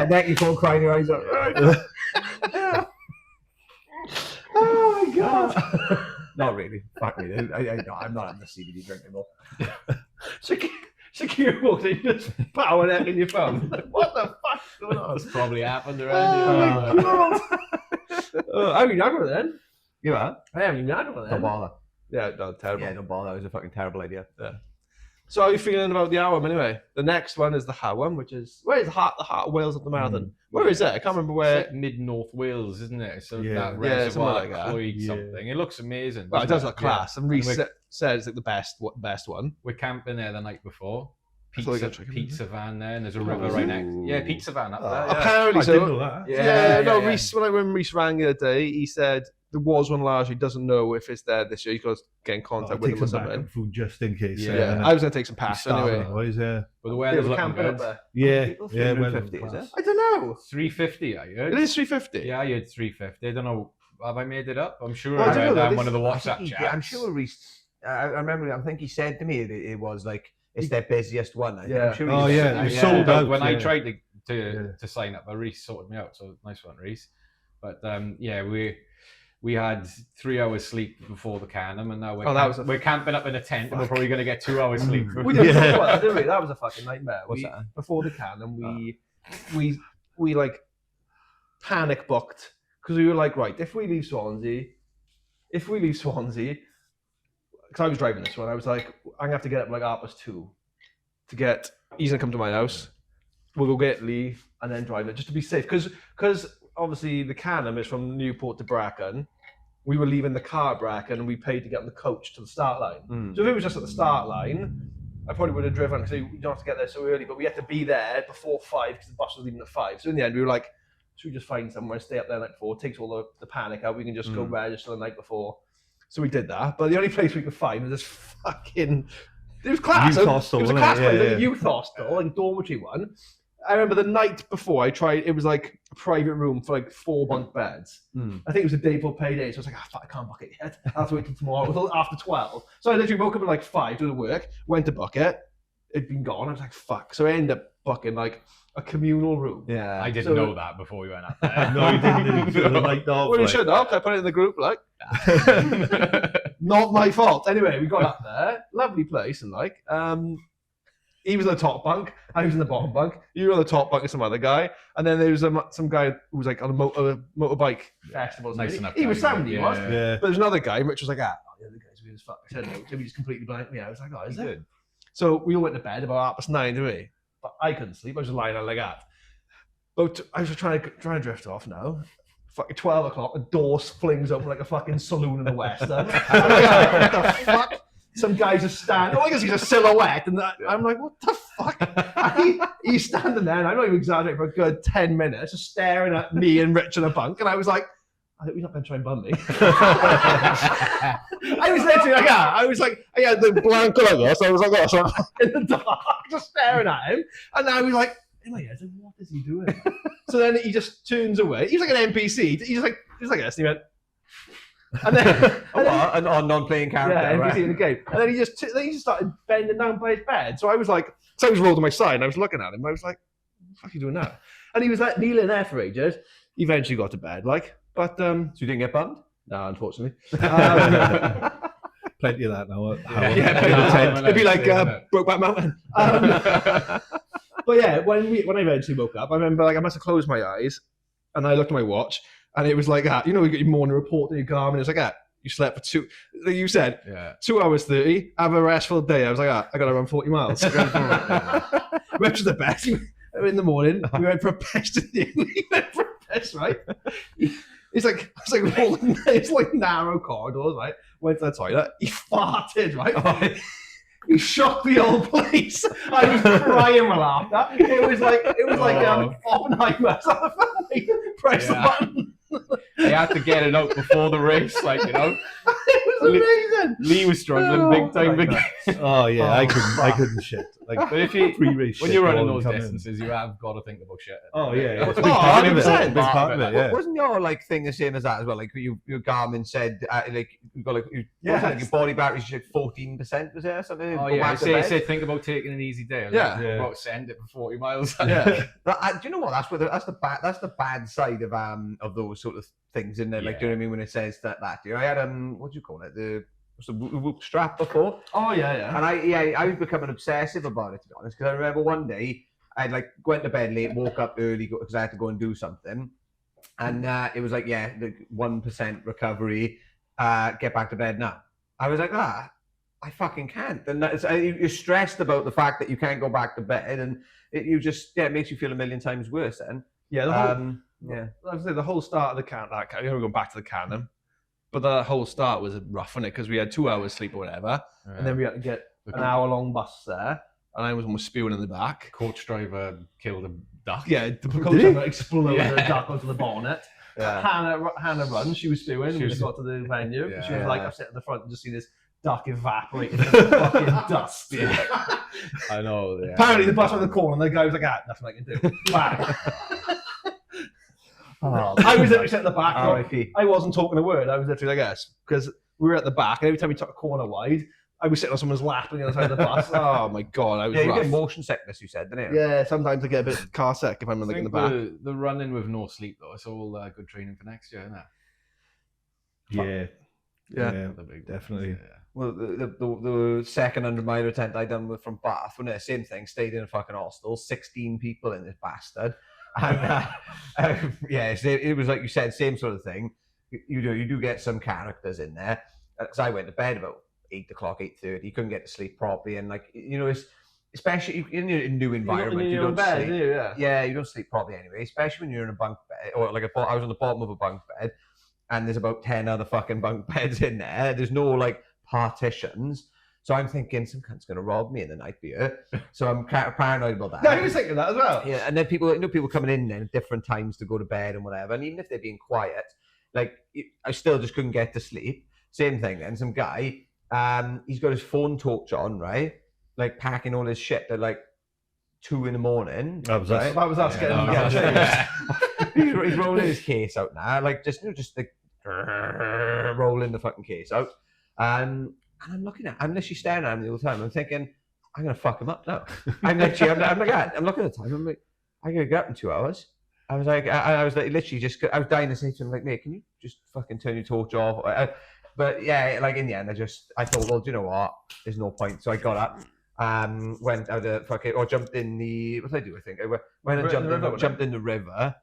Neck your phone, crying your eyes out. Oh my god! Not really. Fuck me. I'm not on the CBD drink anymore. So Security walks in, you just power neck in your phone. Like, what the fuck's going on? That's probably happened around I haven't even had one of them. You are? I haven't even had one of Don't them. bother. Yeah, no, terrible. Yeah, don't bother. That was a fucking terrible idea. So how are you feeling about the Howam anyway? The next one is the Howam, which is where is the Heart of Wales at the marathon? Where is it? I can't remember where. It's like mid-North Wales, isn't it? So Yeah. that something reservoir like that. Cloyd Yeah. something. It looks amazing. Well, it doesn't does look class, and Reece said it's like the best one. We're camping there the night before. That's all you gotta check Pizza van there, and there's a river right next. Yeah, pizza van up there. Yeah. Apparently, I so. didn't know that. No, yeah. Reece. When Reece rang the other day, he said there was one large. He doesn't know if it's there this year. He's got to get in contact with Take him or some something. backup food just in case. Yeah, I was going to take some pass anyway. Otherwise, yeah. But the weather's we're looking camping up good. there. Yeah, People yeah. 350, is it? I don't know. 350, I heard. It is 350. Yeah, I heard 350. I don't know. Have I made it up? I'm sure Well, I I don't read know, that on this- one of the I WhatsApp think chats. I'm sure Reece. I remember. I think he said to me that it was like it's their busiest one. I think. Yeah. I'm sure Oh, he yeah, said it's that. sold but out, when I yeah. tried to Yeah. sign up, Reece sorted me out. So nice one, Reece. But yeah, we had 3 hours sleep before the Cannum, and now we're camping up in a tent, and we're probably going to get 2 hours sleep. We didn't Yeah. talk about that, did we? That was a fucking nightmare. What's that? Before the Cannum, we like panic booked because we were like, right, if we leave Swansea, because I was driving this one, I was like, I'm gonna have to get up like 2:30 to get. He's gonna come to my house. We'll go get Leigh and then drive it just to be safe. Because obviously the Cannum is from Newport to Bracken. We were leaving the car at Bracken and we paid to get on the coach to the start line. So if it was just at the start line, I probably would have driven because you don't have to get there so early. But we had to be there before 5 because the bus was leaving at 5. So in the end, we were like, should we just find somewhere and stay up there the night before? It takes all the panic out. We can just go register the night before. So we did that. But the only place we could find was this fucking. It was class. Youth It hostel, was a wasn't class it? place, Yeah, like yeah. a youth hostel, like a dormitory one. I remember the night before I tried. It was like a private room for like 4 bunk beds. I think it was a day before payday, so I was like, fuck, I can't book it yet. I have to wait till tomorrow. It was after 12. So I literally woke up at like 5 doing the work, went to book it. It'd been gone. I was like, fuck. So I ended up booking like a communal room. Yeah. I didn't So- know that before we went up there. No, you didn't. The night of. Well, you like- should have. I put it in the group, like. Not my fault. Anyway, we got up there. Lovely place, and like, he was in the top bunk. I was in the bottom bunk. You were on the top bunk with some other guy, and then there was some guy who was like on a motorbike festival. or Nice something. enough He was guy, sound, he yeah. was. Yeah. But there's another guy, Rich was like, the other guy's weird as fuck. I said no to him. He just completely blanked me out. I was like, oh, is it? So we all went to bed about 9:30, didn't we? But I couldn't sleep. I was just lying on like that. But I was just trying to drift off now. Fucking 12 o'clock, the door flings open like a fucking saloon in the West. I'm like, what the fuck? Some guys are standing. I guess he's a silhouette, and I'm like, what the fuck? And he's standing there, and I'm not even exaggerating, for a good 10 minutes, just staring at me and Rich in a bunk, and I was like, I hope he's not going to try and bum me. I was literally like, I had the blank like this. I was like, this, in the dark, just staring at him, and I was like, in my head, what is he doing? So then he just turns away. He's like an NPC. He's like this, and he went, and then, An non-playing character. yeah, NPC right? in the game. And then he just started bending down by his bed. So I was like, so I was rolled on my side, and I was looking at him. I was like, what the fuck are you doing now? And he was like kneeling there for ages. Eventually got to bed, like, but So you didn't get bummed? no, unfortunately. Plenty of that now. It'd be like Brokeback Mountain. But yeah, when I eventually woke up, I remember like I must have closed my eyes, and I looked at my watch, and it was like that. You know, you get your morning report in your Garmin. It's like that. You slept for 2. Like you said, 2 hours 30. Have a restful day. I was like, I got to run 40 miles. Went to the best. In the morning, we went for a piss. We went for a piss, right? It's like narrow corridors, right? Went to the toilet. He farted, right? He shocked the whole place. I was crying with laughter. It was like Oppenheimer. Press the button. They had to get it out before the race, like, you know. It was amazing. Lee was struggling big time. Oh yeah, I couldn't shit. Like But if you, pre-race when shit you're running all those coming. distances, you have got to think about shit. Oh yeah, it's a Oh, big part of it. 100%. Big part of it. Yeah. Wasn't your like thing the same as that as well? Like your Garmin said, like you got like Yes. your body battery's like 14%, was there something? Oh Go yeah, back to say bed? think about taking an easy day. Yeah. Yeah. About send it for 40 miles. Yeah. Do you know what? That's the bad side of those sort of things, isn't it? Like, do you know what I mean when it says that? You know, I had what do you call it? was the whoop strap before. Oh yeah. And I was becoming obsessive about it, to be honest, because I remember one day I'd like went to bed late, woke up early because I had to go and do something, and it was like, yeah, the 1% recovery, get back to bed now. I was like, I fucking can't. And you're stressed about the fact that you can't go back to bed, and it makes you feel a million times worse then. Yeah, the whole start of the Cannum, we're going back to the Cannum, but the whole start was rough, wasn't it? Because we had 2 hours sleep or whatever, and then we had to get an hour-long bus there, and I was almost spewing in the back. Coach driver killed a duck. Yeah, the coach driver exploded a duck onto the bonnet. Yeah. Hannah runs, she was spewing when we got to the venue. Yeah. She was like, I'm sitting at the front and just see this duck evaporate into fucking dust. I know. Yeah. Apparently the bus went in the corner and the guy was like, nothing I can do. Bang. I was literally sitting at the back. I wasn't talking a word. I was literally like, yes, because we were at the back, and every time we took a corner wide, I was sitting on someone's lap on the other side of the bus. Oh my God, I was you rough. get motion sickness, you said, didn't you? Yeah, sometimes I get a bit car sick if I'm like in the back. The running with no sleep, though, it's all good training for next year, isn't it? Yeah, definitely. Yeah. Well, the second 100-mile attempt I done from Bath, wasn't it? Same thing, stayed in a fucking hostel, 16 people in this bastard. And it was like you said, same sort of thing. You do get some characters in there. Because I went to bed about 8 o'clock, 8:30, couldn't get to sleep properly, and it's especially in a new environment, you don't sleep. You don't sleep properly anyway, especially when you're in a bunk bed, or like I was on the bottom of a bunk bed, and there's about 10 other fucking bunk beds in there. There's no like partitions. So I'm thinking some cunt's going to rob me in the night beer. So I'm kind of paranoid about that. No, he was thinking that as well. Yeah, and then people coming in then at different times to go to bed and whatever. And even if they're being quiet, like I still just couldn't get to sleep. Same thing then. Some guy, he's got his phone torch on, right? Like packing all his shit at like 2 a.m. That was us. That was us He's rolling his case out now, like just like rolling the fucking case out. And I'm looking staring at him the whole time. I'm thinking, I'm gonna fuck him up now. I'm looking at the time. I'm like, I gotta get up in 2 hours. I was like literally I was dying to say to him, like, mate, can you just fucking turn your torch off? But yeah, like in the end, I thought, well, do you know what? There's no point. So I got up, went out or jumped in the, what did I do? I think I went and jumped in the river,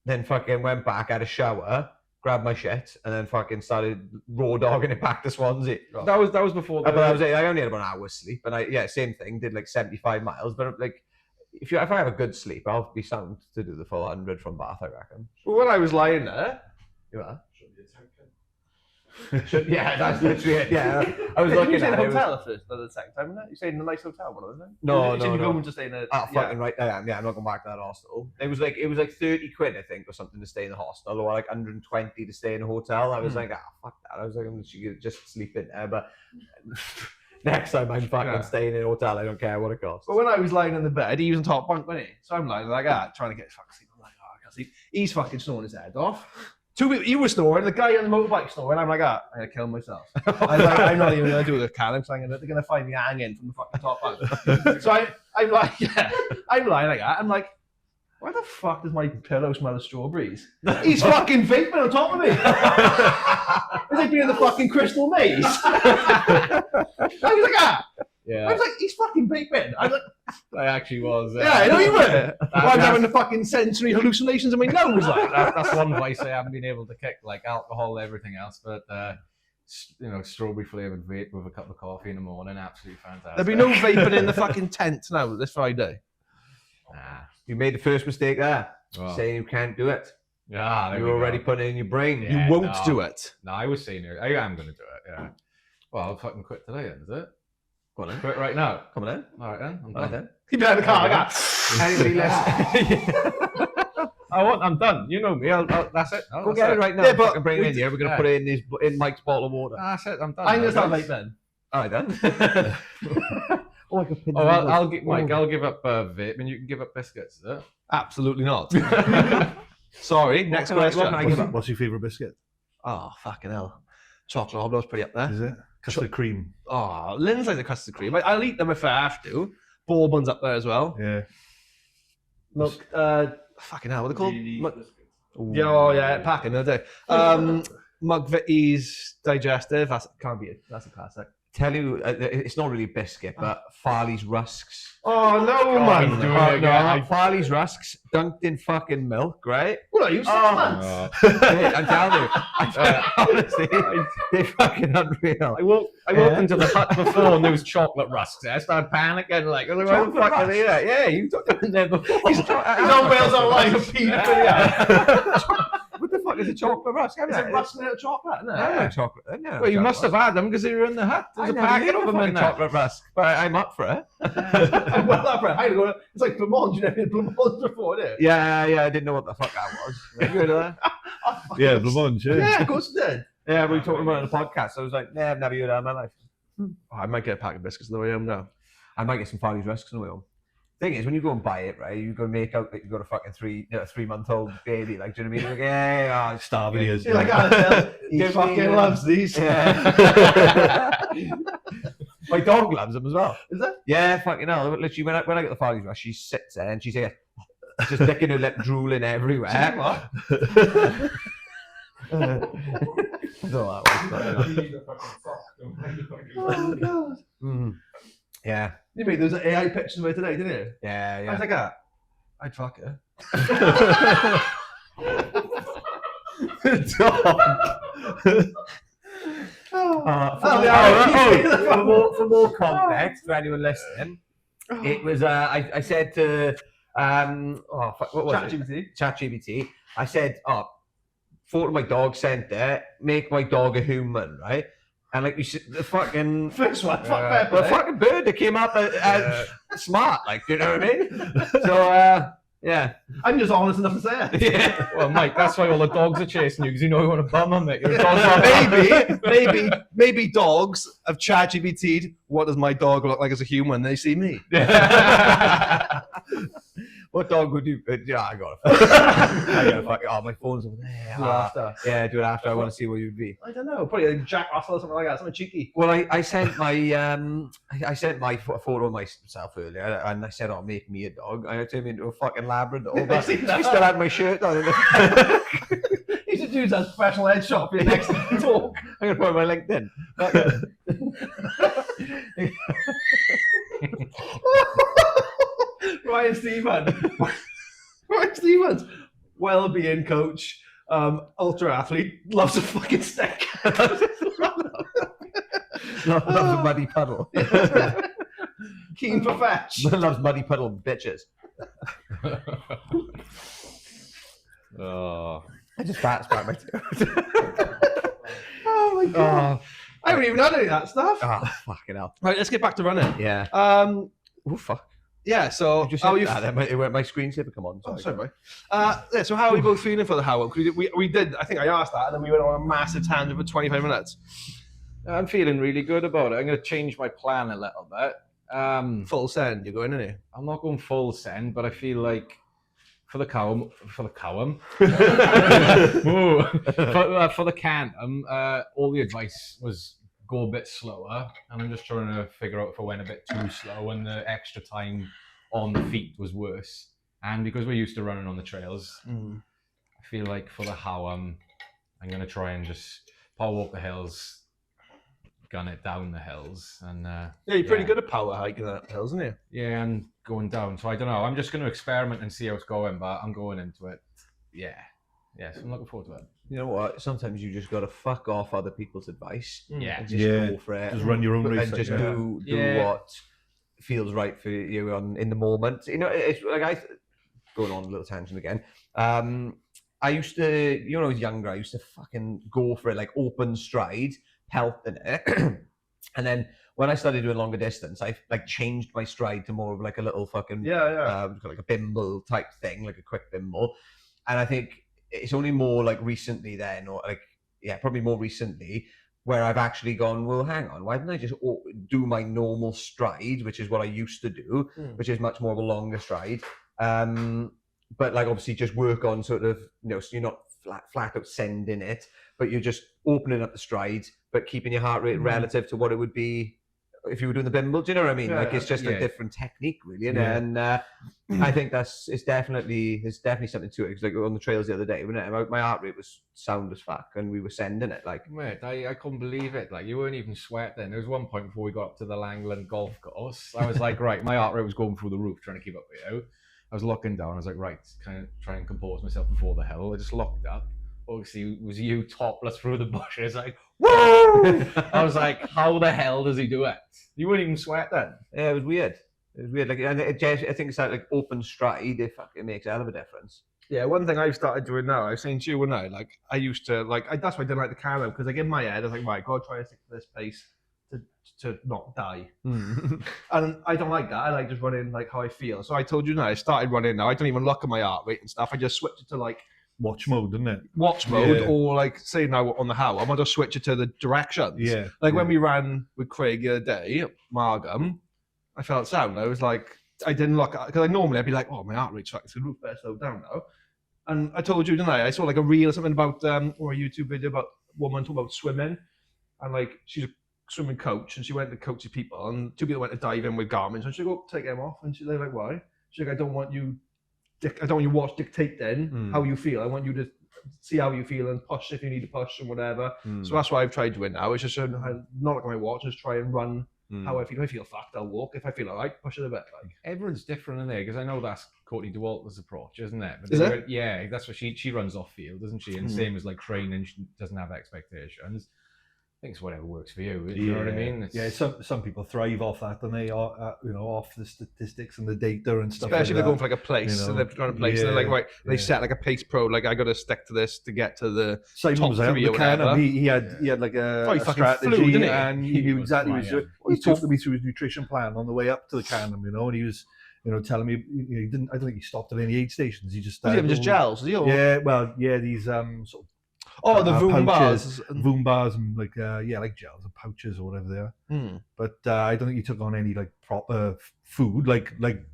then fucking went back, had a shower, grabbed my shit, and then fucking started raw dogging it back to Swansea. That was before. But I only had about an hour's sleep, and same thing, did like 75 miles. But like, if I have a good sleep, I'll be sound to do the full 100 from Bath, I reckon. Well, when I was lying there, you are. Yeah, that's literally it. Yeah, I was looking at it. You stayed in a hotel the second time, wasn't it? You stayed in a nice hotel, wasn't it? No. You said you go to stay in a. Fucking right, I am. Yeah, I'm not going back to that hostel. It was like 30 quid, I think, or something to stay in the hostel, or like 120 to stay in a hotel. I was like, fuck that. I was like, I'm just sleep in there. But next time I'm fucking staying in a hotel, I don't care what it costs. But when I was lying in the bed, he was on top bunk, wasn't he? So I'm lying like that, trying to get fucking sleep. I'm like, I can't sleep. He's fucking snoring his head off. 2 people, you were snoring, the guy on the motorbike snoring. I'm like, I'm gonna kill myself. I was like, I'm not even gonna do the Cannum, because they're gonna find me hanging from the fucking top bunk. So I'm like, I'm lying like that. I'm like, why the fuck does my pillow smell of strawberries? He's fucking vaping on top of me. Is he being in the fucking crystal maze? I was like, Yeah. I was like, he's fucking vaping. I was like, I actually was. yeah, I know you were. I'm having the fucking sensory hallucinations in my nose. Like that's one vice I haven't been able to kick, like alcohol, everything else. But strawberry flavored vape with a cup of coffee in the morning, absolutely fantastic. There'll be no vaping in the fucking tent now this Friday. Nah. You made the first mistake there, Well, saying you can't do it. Yeah, You already put it in your brain. Yeah. You won't do it. No, I was saying I am going to do it. Yeah. Well, I'll fucking quit today, then, is it? Go on then. Quit right now. Come on then. All right then. I'm All right done. then. Keep behind the car. Anybody listen? I'm done. You know me. That's it. Go get it right now. Yeah, but fucking bring it in here. We're going to put it in Mike's bottle of water. That's it. I'm done. I'm gonna start vaping. All right then. I'll give Mike. I'll give up vape, and you can give up biscuits. Is it? Absolutely not. Sorry. Next question. What's your favourite biscuit? Oh fucking hell! Chocolate hobnob's pretty up there. Is it? Custard cream. Oh, Lynn's like the custard cream. I'll eat them if I have to. Bourbon's up there as well. Yeah. Look, fucking hell, what are they called? Yeah, packing the day. McVitie's digestive. That's a classic. Tell you, it's not really a biscuit, but Farley's rusks. Oh no, man! he's doing it again. Farley's rusks dunked in fucking milk, right? What are you, 6 months? Mate, I'm telling you, honestly, they're fucking unreal. I walked into the hut before and there was chocolate rusks. I started panicking, like, what the fuck are they? Yeah, you took them in there before. He's on Wales Online of paedophilia. What the fuck is a chocolate rusk? Is it rusk made out of chocolate? No. No chocolate. No, Well, you must have had them because they were in the hut. There's a packet of them in there. Chocolate rusk, but I'm up for it. I'm well up for it. It's like Blamont. You never had Blamont before, did you? Yeah, I didn't know what the fuck that was. You heard of that? Yeah, Blancmange, yeah. Yeah, of course it did. Yeah, we were talking about it on the podcast. I was like, nah, I've never heard that in my life. Oh, I might get a pack of biscuits on the way home now. I might get some Farley's rusks on the way home. Thing is, when you go and buy it, right, you go make out that you've got a fucking 3-month-old baby. Like, do you know what I mean? Like, yeah, Starving he is. You're like, oh, he fucking loves these. Yeah. My dog loves them as well. Is that? Yeah, fucking hell. Literally, when I get the Farley's rusk, she sits there and she's like, just licking her lip, drooling everywhere. What? I don't know Oh, God. Yeah. You made those AI pictures of her today, didn't you? Yeah, I was like, I'd fuck her. For more context, for anyone listening, it was I said to what was ChatGPT. ChatGPT. I said, photo of my dog sent it, make my dog a human, right? And like the fucking First one, the fucking bird that came up smart, like, you know what I mean? So yeah. I'm just honest enough to say it. Yeah. Well, Mike, that's why all the dogs are chasing you because you know you want to bum them, mate. You're a dog Maybe dogs have ChatGPT'd what does my dog look like as a human? They see me. What dog would you? Yeah, I got it. Fuck it. Oh, my phone's over there. Do it after. Yeah, do it after. I want to see what you'd be. I don't know. Probably like Jack Russell or something like that. Something cheeky. Well, I sent my photo of myself earlier, and I said, "Oh, make me a dog." I turned me into a fucking Labrador. But I still had my shirt on. You should use that professional headshot for your next talk. I'm gonna put it on my LinkedIn. Ryan Stevens, well-being coach, ultra athlete, loves a fucking stick. Loves a muddy puddle. Keen for fetch. Loves muddy puddle bitches. Oh. I just fat spat my tooth. Oh my god. I haven't even had any of that stuff. Oh, fucking hell. Right, let's get back to running. Yeah. Oh fuck. Yeah, so Just how said you that, my screensaver come on. Oh, sorry, boy. Yeah, so how are we both feeling for the Howell? We did, I think I asked that, and then we went on a massive tangent for 25 minutes. I'm feeling really good about it. I'm going to change my plan a little bit. Full send, you're going in here. I'm not going full send, but I feel like for the Cannum, all the advice was go a bit slower, and I'm just trying to figure out if I went a bit too slow and the extra time on the feet was worse. And because we're used to running on the trails, I feel like for the Howam, I'm going to try and just power walk the hills, gun it down the hills. And yeah, you're pretty good at power hiking that hills, aren't you? Yeah, and going down. So I don't know. I'm just going to experiment and see how it's going, but I'm going into it. Yeah. Yes, I'm looking forward to it. You know what? Sometimes you just got to fuck off other people's advice. Yeah. And just go for it. Just run your own and research. just do what feels right for you in the moment. You know, it's like going on a little tangent again. I used to, when I was younger, I used to fucking go for it, like open stride, pelting it. And then when I started doing longer distance, I like changed my stride to more of like a little fucking like a bimble type thing, like a quick bimble. And I think it's only more like recently then, or like, yeah, probably more recently, where I've actually gone, well, hang on, why didn't I just do my normal stride, which is what I used to do, which is much more of a longer stride. But like obviously just work on sort of, so you're not flat out sending it, but you're just opening up the stride, but keeping your heart rate relative to what it would be if you were doing the bimble, do you know what I mean? Yeah, Like it's just a yeah. different technique, really, isn't Yeah. it? And I think there's definitely something to it. Because like on the trails the other day, wasn't it? My heart rate was sound as fuck, and we were sending it like. Mate, I couldn't believe it. Like, you weren't even sweating. There was one point before we got up to the Langland golf course. I was like, right, my heart rate was going through the roof trying to keep up with you. I was looking down. I was like, right, kind of try and compose myself before the hill. I just looked up. Obviously, it was you topless through the bushes. Like, woo! I was like, how the hell does he do it? You weren't even sweating. Yeah, it was weird. It was weird. Like, and I think it's like open stride. It fucking makes a hell of a difference. Yeah, one thing I've started doing now, I was saying to you when I used to, that's why I didn't like the Cannum, because like in my head, I was like, right, gotta try to stick to this pace to not die. And I don't like that. I like just running like how I feel. So I told you now, I started running now. I don't even look at my heart rate and stuff. I just switch it to like Watch mode, isn't it? watch mode, Yeah. or like say now on the how, I'm gonna switch it to the directions. Yeah. Like when we ran with Craig the other day, Margam, I felt sound. I was like, I didn't look at, because normally I'd be like, oh, my heart rate's fucking through the roof, better slow down now. And I told you, didn't I? I saw like a reel or something about, or a YouTube video about a woman talking about swimming, and like she's a swimming coach, and she went to coach people, and two people went to dive in with Garmin, and she go, take them off, and they're like, why? She's like, I don't want you watch dictating how you feel. I want you to see how you feel and push if you need to push and whatever. So that's what I've tried doing now. It's just not look at my watch, just try and run how I feel. If I feel fucked, I'll walk. If I feel alright, push it a bit. Like Everyone's different in there, because I know that's Courtney DeWalter's approach, isn't it? But Is it? Yeah, that's what she runs off field, doesn't she? And same as like training, she doesn't have expectations. I think it's whatever works for you. You know what I mean? Yeah, some people thrive off that, and they are, off the statistics and the data and stuff. especially if like they're going that. for like a place, you and know. they're trying to place, and they're like, right, they set like a pace pro, like I got to stick to this to get to the Simon top was out three the or Cannum. whatever. He had like a he fucking strategy, flew, didn't he? and he knew was exactly what he was flying. doing. He talked to me through his nutrition plan on the way up to the Cannum, and he was, telling me he didn't. I don't think he stopped at any aid stations. He just Was he having just gels? Was he? Or? Yeah, these sort of the Voom pouches, bars. Voom bars, and like like gels and pouches or whatever they are. But I don't think he took on any like proper food like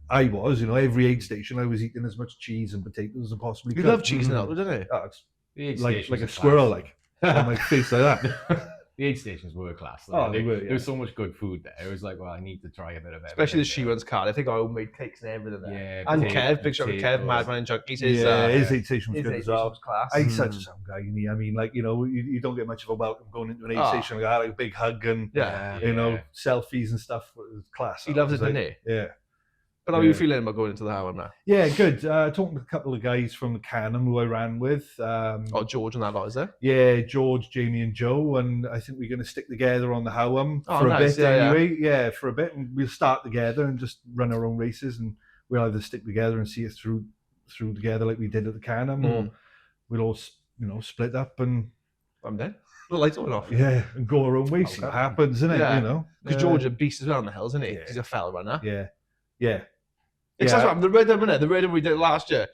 I was. Every aid station I was eating as much cheese and potatoes as I possibly You could. love cheese now, didn't he? Oh, it's The aid like stations a are squirrel, class. like on my face like that. The aid stations were class. Oh, they were, yeah. There was so much good food there. It was like, well, I need to try a bit of it. Especially the she runs card. I think I homemade cakes and everything there. Yeah, And potato- Kev, big shout out to Kev, potatoes. Madman and Junkies. His aid station was his good aid as well. was class. He's such a sound guy, isn't he? I mean, like you don't get much of a welcome going into an aid Oh. station like that, like a big hug and Yeah. selfies and stuff. It was class. He loves it, like, doesn't he? Yeah. But how are you feeling about going into the Howard now? Yeah, good. Talking to a couple of guys from the Cannum who I ran with. George and that lot, is there? Yeah, George, Jamie, and Joe, and I think we're going to stick together on the Howam for a nice. bit Yeah, anyway. Yeah, for a bit, and we'll start together and just run our own races, and we'll either stick together and see it through together like we did at the Cannum, or we'll all split up and I'm dead. The lights on off. and go our own way. See what happens, isn't it? Yeah. Because George is a beast as well on the hills, isn't he? Yeah. He's a fell runner. Yeah. It's that's what happened. The rhythm we did last year.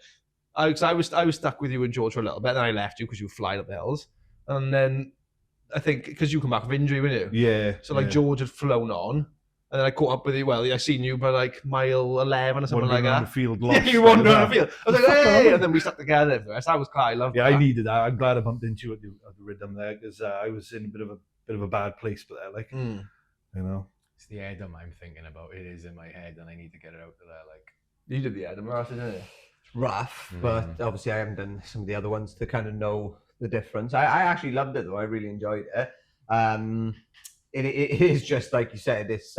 I was stuck with you and George for a little bit, then I left you because you were flying up the hills, and then I think because you come back with injury, weren't you? Yeah. So like George had flown on, and then I caught up with you. Well, I seen you by like mile 11 or something Wandering like around that. the field, lost. Yeah, you wandered around the field. I was like, hey, and then we stuck together. That was class. I loved Yeah, that. I needed that. I'm glad I bumped into you at the rhythm there because I was in a bit of a bad place, but like It's the Edam I'm thinking about. It is in my head, and I need to get it out of there. Like, You did the Edinburgh, didn't you? It's rough, but obviously I haven't done some of the other ones to kind of know the difference. I actually loved it though. I really enjoyed it. It is just like you said. It's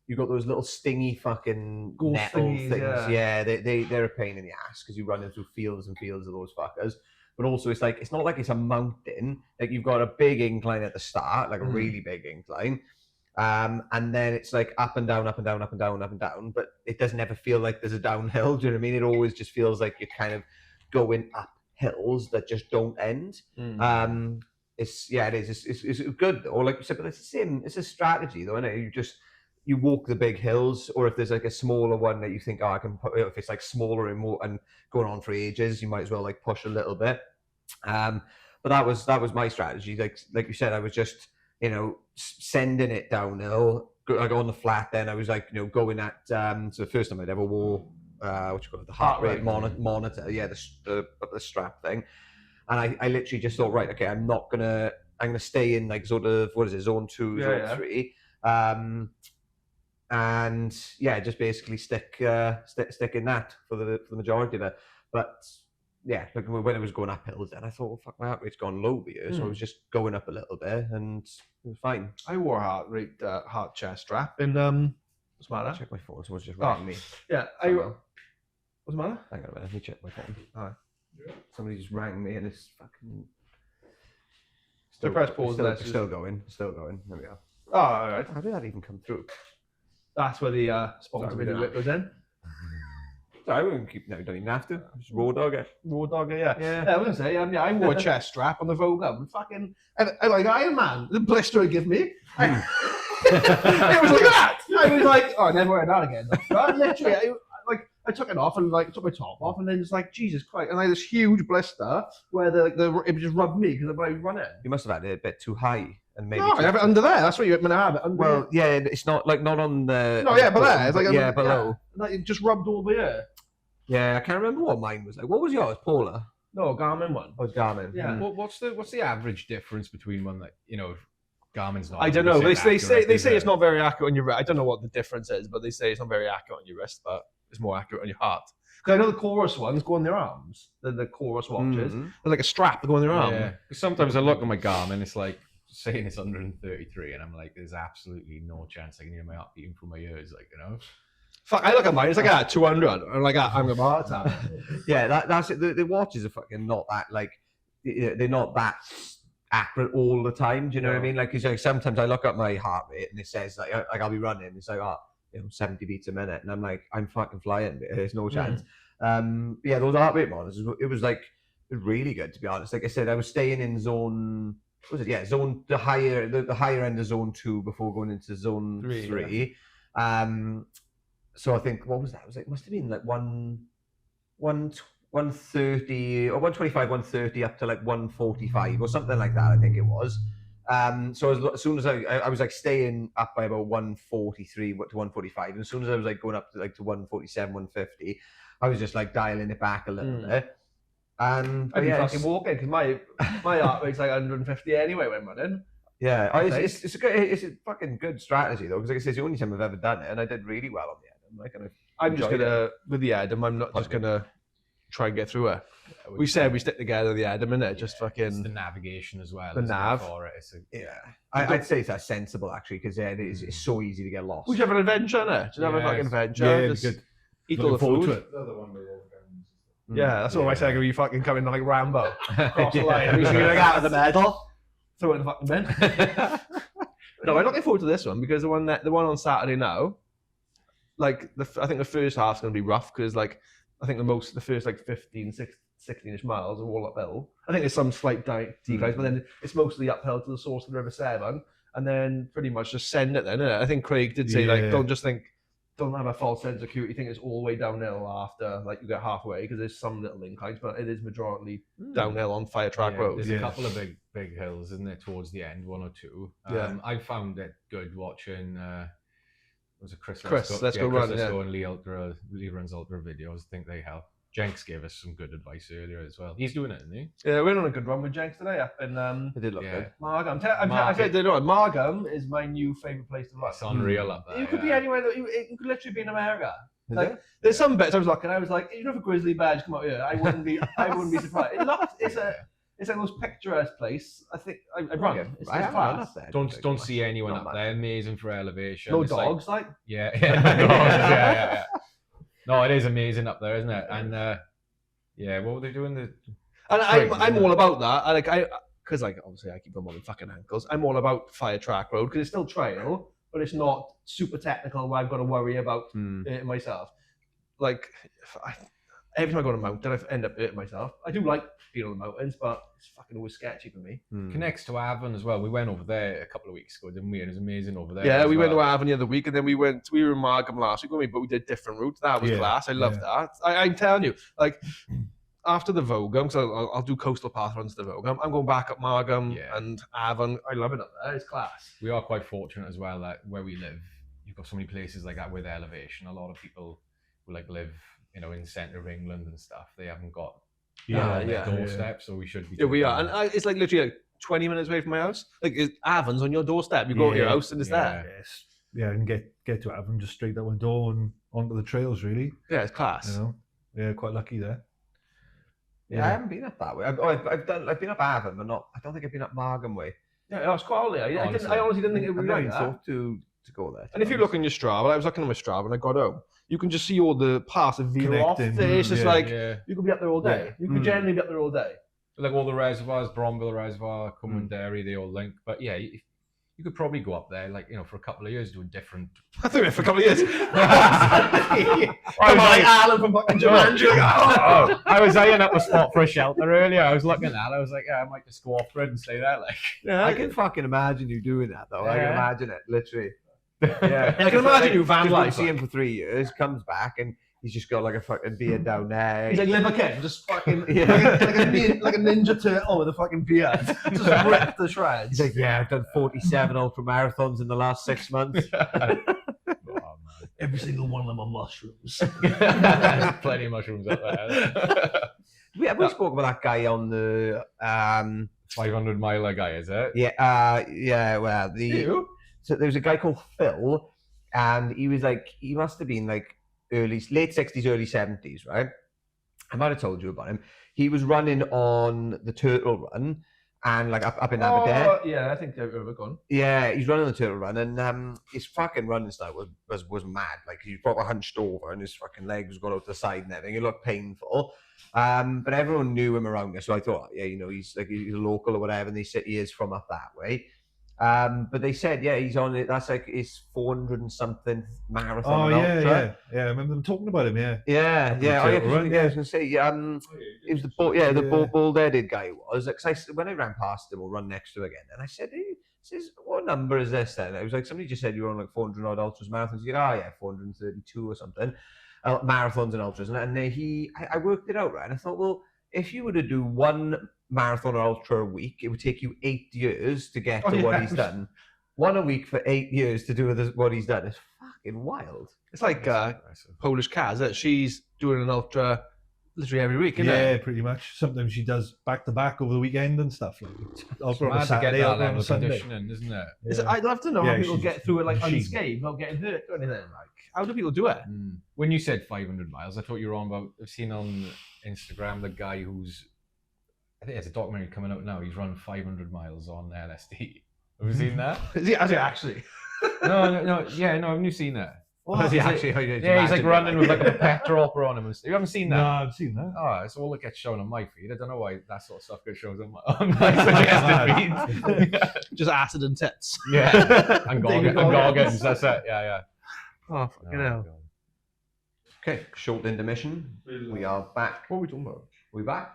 you got those little stingy fucking Ghost nettle thingies, things. yeah. They're a pain in the ass because you're running through fields and fields of those fuckers. But also, it's not like it's a mountain. Like you've got a big incline at the start, like a really big incline. And then it's like up and down, up and down, up and down, up and down. But it doesn't ever feel like there's a downhill. Do you know what I mean? It always just feels like you're kind of going up hills that just don't end. It is. It's good though. Like you said, but it's the same. It's a strategy though, isn't it? You walk the big hills, or if there's like a smaller one that you think, I can put. If it's like smaller and more and going on for ages, you might as well like push a little bit. But that was my strategy. Like you said, I was just sending it downhill. I go on the flat. Then I was like going at so the first time I'd ever wore the heart rate monitor. Yeah, the strap thing. And I literally just thought, right, okay, I'm gonna stay in like sort of zone 2, zone 3. And yeah, just basically stick in that for the majority of it. But yeah, like when it was going up hills, then I thought, well, fuck, my heart rate's gone low here, so I was just going up a little bit, and it was fine. I wore a heart chest strap in what's the matter? Check my phone. Someone's just rang me. Yeah, Somehow. what's the matter? Hang on a minute, let me check my phone. Somebody just rang me, and it's fucking. So press pause. Still going. There we go. Oh, all right. How did that even come through? That's where the sponsor video bit goes in. Sorry, we won't keep. No, you don't even have to. Just raw dog it. Raw dog, yeah. Yeah. I was gonna say, yeah, I wore a chest strap on the Vogue and fucking, I like Iron Man, the blister it gave me. It was like that. I was like, oh, I never wear that again. But literally, I took it off and like took my top off, and then it's like Jesus Christ, and I had this huge blister where it just rubbed me because I was running. You must have had it a bit too high, and maybe. No, I have it under there. That's what you're meant to have it under. Well, yeah, it's not on the. No, yeah, but there, it's like yeah, below. Like it just rubbed all the way here. Yeah, I can't remember what mine was like. What was yours, Paula? No, Garmin one. Oh, it's Garmin. Yeah. What's the average difference between one that Garmin's not? I don't know. They say accurate, it's not very accurate on your wrist. I don't know what the difference is, but they say it's not very accurate on your wrist, but it's more accurate on your heart. Because I know the Chorus ones go on their arms. The Chorus watches. They're like a strap that go on their arm. Yeah. Sometimes I look at my Garmin, it's like saying it's 133, and I'm like, there's absolutely no chance I can hear my heart beating through my ears, Fuck, I look at mine. It's like 200. I'm like, I'm a heart attack. Yeah, that's it. The watches are fucking not that they're not that accurate all the time. Do you know what I mean? Like, cause like sometimes I look at my heart rate and it says like I'll be running. It's like 70 beats a minute, and I'm like, I'm fucking flying. There's no chance. Yeah, those heart rate monitors. It was really good, to be honest. Like I said, I was staying in zone. What was it? Yeah, zone the higher end of zone 2 before going into zone 3. Yeah. So I think, what was that? It must have been like 130 or 125, 130 up to like 145 or something like that. I think it was. So as soon as I was like staying up by about 143 to 145, and as soon as I was like going up to 147, 150, I was just like dialing it back a little bit. And I'd be fucking walking because my heart rate's like 150 anyway when I'm running. Yeah, it's a fucking good strategy though, because like I say, it's the only time I've ever done it, and I did really well on the end. I'm just gonna with the Adam. I'm not just gonna try and get through it. We said we stick together the Adam, innit? Just fucking it's the navigation as well. The nav. For it. I'd say that's sensible actually, because it's so easy to get lost. Would you have an adventure, innit? Did you have a fucking adventure? Yeah, just good. Eat all the food. It. Yeah, that's what I said. You fucking coming like Rambo across the line. You're like out of the medal, throw it in the fucking bin. No, I'm looking forward to this one because the one on Saturday now. Like I think the first half's going to be rough because like I think the first like 15, 16ish miles are all uphill. I think there's some slight declines, but then it's mostly uphill to the source of the River Severn, and then pretty much just send it then. Innit? I think Craig did say don't have a false sense of security. Think it's all the way downhill after like you get halfway because there's some little inclines, but it is majority downhill on fire track roads. There's a couple of big hills, isn't there, towards the end, 1 or 2. I found it good watching. Was it Chris? Let's go run. Let's go and Leigh runs Ultra videos. I think they help. Jenks gave us some good advice earlier as well. He's doing it, isn't he? Yeah, we're on a good run with Jenks today up in it did look good. Margam. I said Margam is my new favourite place to run. It's unreal up there. You could be anywhere. You could literally be in America. Like there's some bits I was looking. I was like, if a grizzly bear come out here, I wouldn't be surprised. It's like the most picturesque place. I think I'd run it. It's class. Don't see anyone up there. Amazing for elevation. No dogs, like yeah. No, it is amazing up there, isn't it? And what were they doing? And I'm all about that. Because obviously I keep them on the fucking ankles. I'm all about fire track road because it's still trail, but it's not super technical where I've got to worry about it myself. Like every time I go on a mountain, I end up hurting myself. I do like being on the mountains, but it's fucking always sketchy for me. Connects to Avon as well. We went over there a couple of weeks ago, didn't we? And it was amazing over there. Yeah, we went to Avon the other week, and then we were in Margam last week, but we did different routes. That was class. I loved that. I'm telling you, like after the Vogum, so I'll do coastal path runs to the Vogum. I'm going back up Margam and Avon. I love it up there. It's class. We are quite fortunate as well that where we live, you've got so many places like that with elevation. A lot of people who live, in the centre of England and stuff. They haven't got doorstep, so we should be. Yeah, we are, and it's like literally 20 minutes away from my house. Like, Avon's on your doorstep. You go to your Yeah. house and it's there. Yes. Yeah, and get to Avon just straight out my door and onto the trails, really. Yeah, it's class. You know? Yeah, quite lucky there. Yeah, I haven't been up that way. I've been up Avon, but not. I don't think I've been up Margam way. Yeah, it's quite holiday. I honestly didn't think it would be I've like never that. thought to go there. And if you look on your Strava, I was looking on my Strava and I got home, you can just see all the paths that veer off there. Connecting, It's just yeah. like, Yeah. you could be up there all day. You could generally be up there all day. Like all the reservoirs, Bromville Reservoir, Cumberland Dairy, they all link. But yeah, you could probably go up there, like, for a couple of years doing different. I think for a couple of years. Come on, Alan from fucking Jumanji. I was eyeing up a spot for a shelter earlier. I was looking at that. I was like, yeah, I might just go off grid and stay there. Like, Yeah, I can fucking imagine you doing that though. I can Yeah. imagine it, literally. Yeah, I can imagine you van just life. see him for 3 years, comes back, and he's just got like a fucking beard down there. He's like Liver King, just fucking Yeah. like a ninja turtle with a fucking beard, just ripped to shreds. He's like, yeah, I've done 47 ultra marathons in the last 6 months. Every single one of them are mushrooms. There's plenty of mushrooms up there. We spoke about that guy on the 500 miler guy, is it? yeah. Well, You? so there was a guy called Phil, and he must have been like late 60s, early 70s, right? I might have told you about him. He was running on the Turtle Run, and like up in Aberdeen. Yeah, I think they've gone. Yeah, he's running the Turtle Run, and his fucking running style was mad. Like, he was proper hunched over, and his fucking legs got out the side and everything. It looked painful. But everyone knew him around there, so I thought, yeah, he's a local or whatever, and they said he is from up that way. But they said, yeah, he's on it. That's like his 400 and something marathon. Oh, yeah, ultra. yeah. I remember them talking about him, yeah. Yeah. Up the Turtle Run, I was gonna say, it was the bald-headed guy was. Like, when I ran past him or run next to him again, and I said, hey, what number is this then? I was like, somebody just said you were on like 400 odd ultras marathons. He said, oh yeah, 432 or something, marathons and ultras. And I worked it out, right? And I thought, well, if you were to do one marathon or ultra a week, it would take you 8 years to get to what he's done. One a week for 8 years to do what he's done. It's fucking wild. It's like Polish Kaz, isn't it? She's doing an ultra literally every week, isn't Yeah, it? pretty much. Sometimes she does back to back over the weekend and stuff. Like, ultra on a Mad to get Saturday, that ultra on level a of Sunday. conditioning, isn't it? Yeah. I'd love to know Yeah, how people she's get through it like machine. unscathed, without getting hurt or anything. Like, how do people do it? When you said 500 miles, I thought you were on about. I've seen on Instagram the guy who's. I think it's a documentary coming out now. He's run 500 miles on LSD. Have you seen that? Is he actually? No. Yeah, no, haven't you seen that? Has he actually? Yeah, he's like running with like a pet dropper on him. And stuff. You haven't seen that? No, I've seen that. Oh, it's all that gets shown on my feed. I don't know why that sort of stuff gets shown on my suggested feeds. Just acid and tits. Yeah, and David Goggins. That's it. Yeah. Oh, fucking hell. God. Okay, short intermission. We are back. What are we talking about? We back?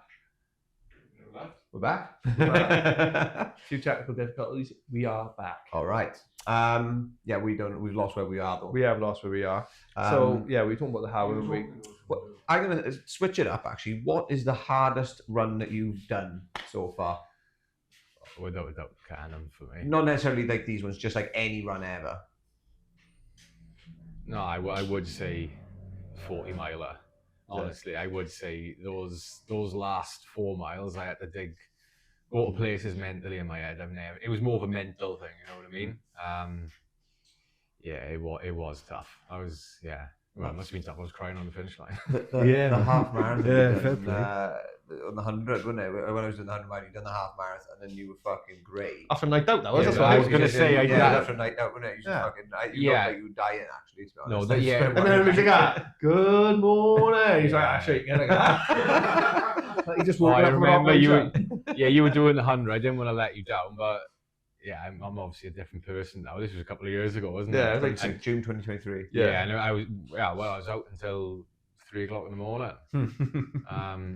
We're back? A few technical difficulties. We are back. All right. Yeah, we've lost where we are though. We have lost where we are. So, yeah, we're talking about the Halloween week. I'm going to switch it up actually. What is the hardest run that you've done so far? Without Cannum for me. Not necessarily like these ones, just like any run ever. No, I would say 40 miler. Honestly, I would say those last 4 miles I had to dig all the places mentally in my head. I mean, it was more of a mental thing, you know what I mean? Yeah, it was tough. Well, it must have been tough. I was crying on the finish line. The half marathon. Yeah, fair play. On the 100, wasn't it? When I was doing the 100 mile, you done the half marathon, and you were fucking great. After a night out, that was. Yeah, That's yeah, what I was gonna say, I did yeah, that. after a night out, wasn't it? You just Yeah. fucking, you Yeah. looked like you were dying actually. To be honest. No, You yeah. spent And then everybody's like, good morning. He's like, Yeah. shaking. Like, he just Oh, woke I up from remember a you were doing the 100. I didn't want to let you down, but yeah, I'm obviously a different person now. This was a couple of years ago, wasn't Yeah, it? it was like June 2023. Yeah, and I was out until 3 o'clock in the morning.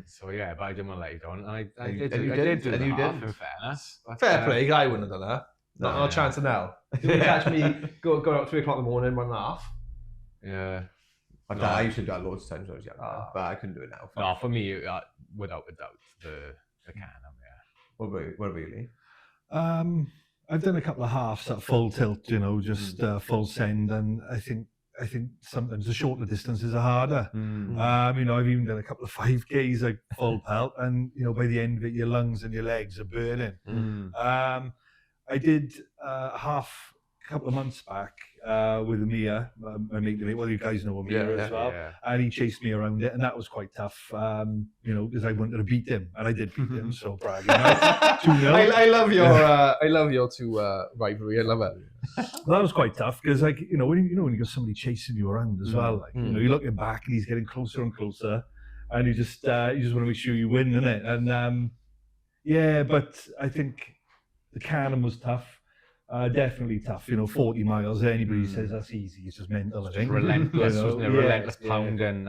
So yeah, but I didn't want to let you down, and I did do the half, in fairness. But, Fair play, I wouldn't have done that. Not a chance in hell. You would catch me going out 3 o'clock in the morning, 1.5. Yeah. I've done, I used to do that loads of times when I was younger, but I couldn't do it now. No, for me, without a doubt, the Cannum, yeah. What about you, Lee? I've done a couple of halves at full tilt, just full send, and I think I think sometimes the shorter distances are harder. Mm. You know, I've even done a couple of 5Ks like full pelt, and you know, by the end of it, your lungs and your legs are burning. Mm. I did a half a couple of months back with Mia, my mate. Well, you guys know Mia as well, and he chased me around it, and that was quite tough. You know, because I wanted to beat him, and I did beat him. So bragging, 2-0. I love your two rivalry. I love it. That was quite tough because, like, you know, when you got somebody chasing you around as well, like, you know, you're looking back and he's getting closer and closer, and you just want to make sure you win, innit? And yeah, but I think the Cannum was tough. Definitely tough. You know, 40 miles. Anybody says that's easy, it's just mental. I think. Relentless, You know? wasn't it? Relentless pounding.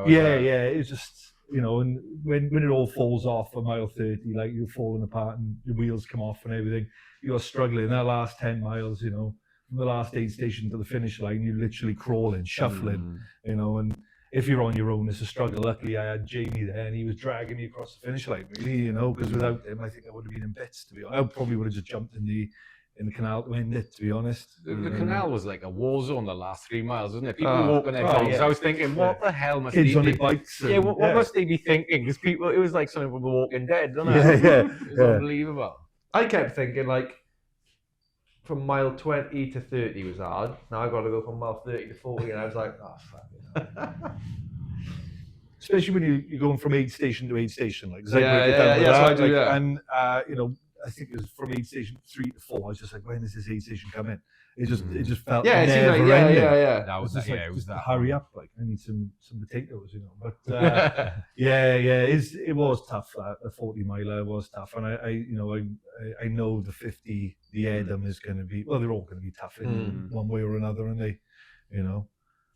It's just, you know, and when it all falls off at mile 30, like you're falling apart and your wheels come off and everything, you're struggling. That last 10 miles, you know, from the last aid station to the finish line, you're literally crawling, shuffling, you know, and if you're on your own, it's a struggle. Luckily, I had Jamie there, and he was dragging me across the finish line, really, you know, because without him, I think I would have been in bits, to be honest. I probably would have just jumped in the canal to end it, to be honest. The canal was like a war zone the last 3 miles, wasn't it? People walking their dogs. Yeah. I was thinking, what the hell must Kids they on be? their bikes. Yeah, what must they be thinking? Because people, it was like something from The Walking Dead, wasn't it? Yeah. It was unbelievable. I kept thinking, like, from mile 20 to 30 was hard. Now I got to go from mile 30 to 40, and I was like, oh, fuck it. Especially when you're going from aid station to aid station, like, and you know, I think it was from aid station 3 to 4. I was just like, when is this aid station coming? It just felt it seemed never like, ending. That was Just it. like, Yeah, it was just that. hurry up, like, I need some potatoes, you know. But it was tough. The 40 miler was tough, and I know the 50, the Edam is going to be. Well, they're all going to be tough in one way or another, and they, you know.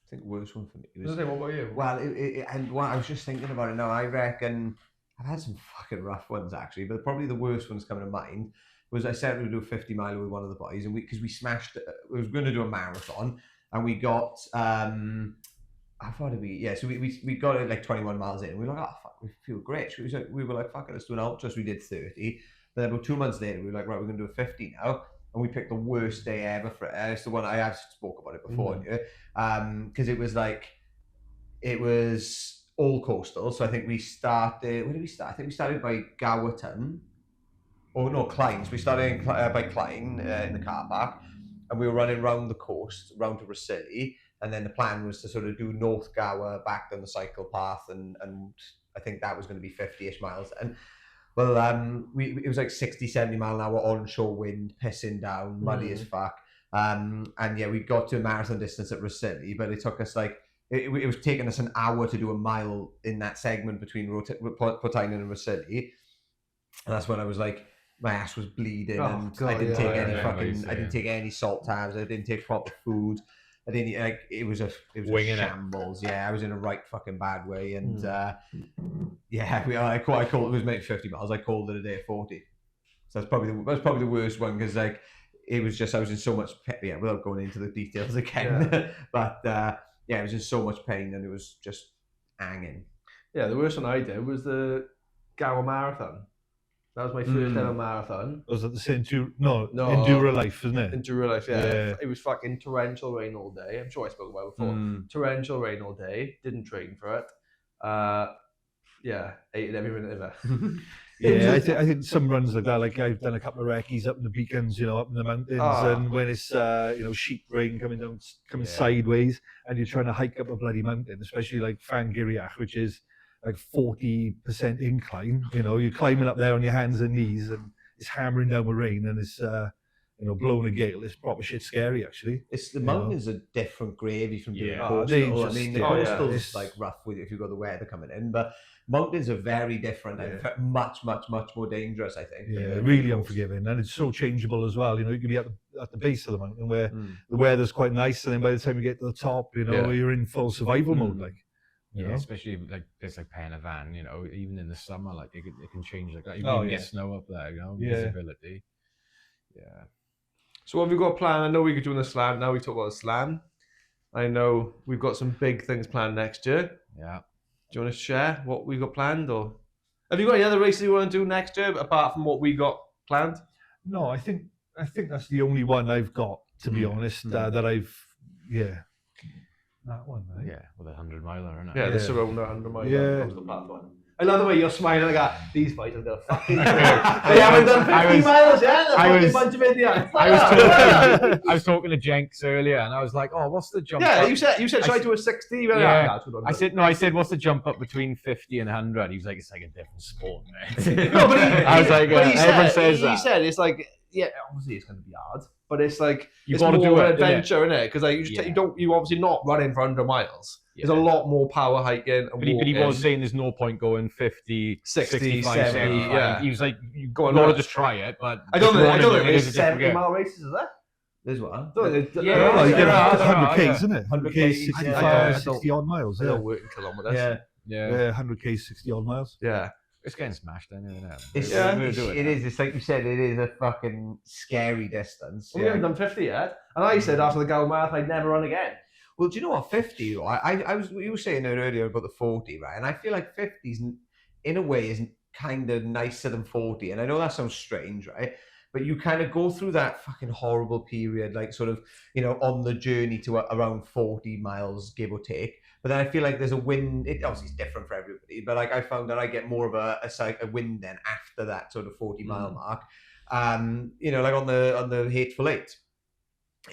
I think the worst one for me was. What about you? Well, and what I was just thinking about it now. I reckon I've had some fucking rough ones actually, but probably the worst ones coming to mind was I said we would do a 50 miler with one of the boys, and because we smashed. We was going to do a marathon, and we got how far did we? Yeah, so we got it like 21 miles in. And we were like, oh fuck, we feel great. So we were like, fuck it, let's do an ultra. So we did 30. But then about 2 months later, we were like, right, we're going to do a 50 now. And we picked the worst day ever for it. It's the one I have spoke about it before, because it was like, it was all coastal. So I think we started. Where did we start? I think we started by Gowerton. Oh no, Klein. So we started by Klein in the car park, and we were running round the coast, round to Rossilli. And then the plan was to sort of do North Gower, back down the cycle path, and I think that was going to be 50-ish miles. And well, it was like 60, 70 mile an hour onshore wind, pissing down, muddy as fuck. And yeah, we got to a marathon distance at Rossilli, but it took us like, it was taking us an hour to do a mile in that segment between Portainen and Rossilli. And that's when I was like, my ass was bleeding, and I didn't take any I didn't take any salt tabs, I didn't take proper food. I didn't like it was a shambles. Yeah, I was in a right fucking bad way, and I called it was maybe 50 miles. I called it a day at 40. So that's probably the worst one, because like it was just I was in so much pain, without going into the details again. But it was in so much pain, and it was just hanging. Yeah, the worst one I did was the Gower Marathon. That was my first ever marathon. Was it the same Enduro Life, isn't it? Enduro Life, yeah. It was fucking torrential rain all day. I'm sure I spoke about it before. Torrential rain all day. Didn't train for it. Ate it every minute of it. I think some runs like that. Like I've done a couple of recce's up in the beacons, you know, up in the mountains, and when it's sheet rain coming sideways, and you're trying to hike up a bloody mountain, especially like Fangiriach, which is like 40% incline, you know, you're climbing up there on your hands and knees, and it's hammering down with rain, and it's blowing a gale. It's proper shit scary, actually. It's the mountains are different gravy from doing coastal. The coastal's like rough if you've got the weather coming in, but mountains are very different and much more dangerous, I think. Yeah, really unforgiving, and it's so changeable as well. You know, you can be at the base of the mountain where the weather's quite nice, and then by the time you get to the top, you know, you're in full survival mode, like. Yeah, especially like it's like paying a van, you know, even in the summer, like it can change like that. You can get snow up there, you know, visibility. Yeah. So what have we got planned? I know we could do the slam. Now we talk about the slam. I know we've got some big things planned next year. Yeah. Do you want to share what we got planned, or have you got any other races you want to do next year apart from what we got planned? No, I think that's the only one I've got, to be honest. That I've That one, right? Yeah, with a 100 miler, isn't it? Yeah, Yeah. the Sirona under my Yeah. coastal platform. I love the way you're smiling like that. These boys are gonna fucking. They I haven't done 50 was- miles yet. They're I fucking was- bunch of idiots. I was talking to Jenks earlier, and I was like, "Oh, what's the jump?" Yeah, up? you said should I do a 60? You went, Yeah. "That's what I'm I doing." said no. I said, "What's the jump up between 50 and 100?" He was like, "It's like a different sport, man." No, but I was like, everyone says he that. said it's like, yeah, obviously it's going to be hard, but it's like You it's gotta more do of an it, innit? adventure, innit? Because like you obviously not running for 100 miles. There's a lot more power hiking and But he walking. was saying there's no point going 50, 60, 65, 70, 75. yeah. He was like, you Go on, got to right. just try it. But I don't think it there's is a different 70 game. mile races, is there? There's one. Yeah, Well, you there get are, 100 yeah. Ks, isn't it? 100 100 Ks, Ks, 65, yeah. 60 odd miles. They Yeah, don't work in kilometers. Yeah. Yeah. 100 Ks, 60 odd miles. Yeah. It's getting smashed anyway, isn't it? It's, Yeah. it is. It's like you said. It is a fucking scary distance. We haven't done 50 yet. And I said after the Gow Marathon, I'd never run again. Well, do you know what 50? I was you were saying earlier about the 40, right? And I feel like 50's in a way is kind of nicer than 40. And I know that sounds strange, right? But you kind of go through that fucking horrible period, like sort of, on the journey to around 40 miles, give or take. But then I feel like there's a win. It obviously is different for everybody, but like I found that I get more of a win then after that sort of 40 mile mark. Like on the Hateful Eight.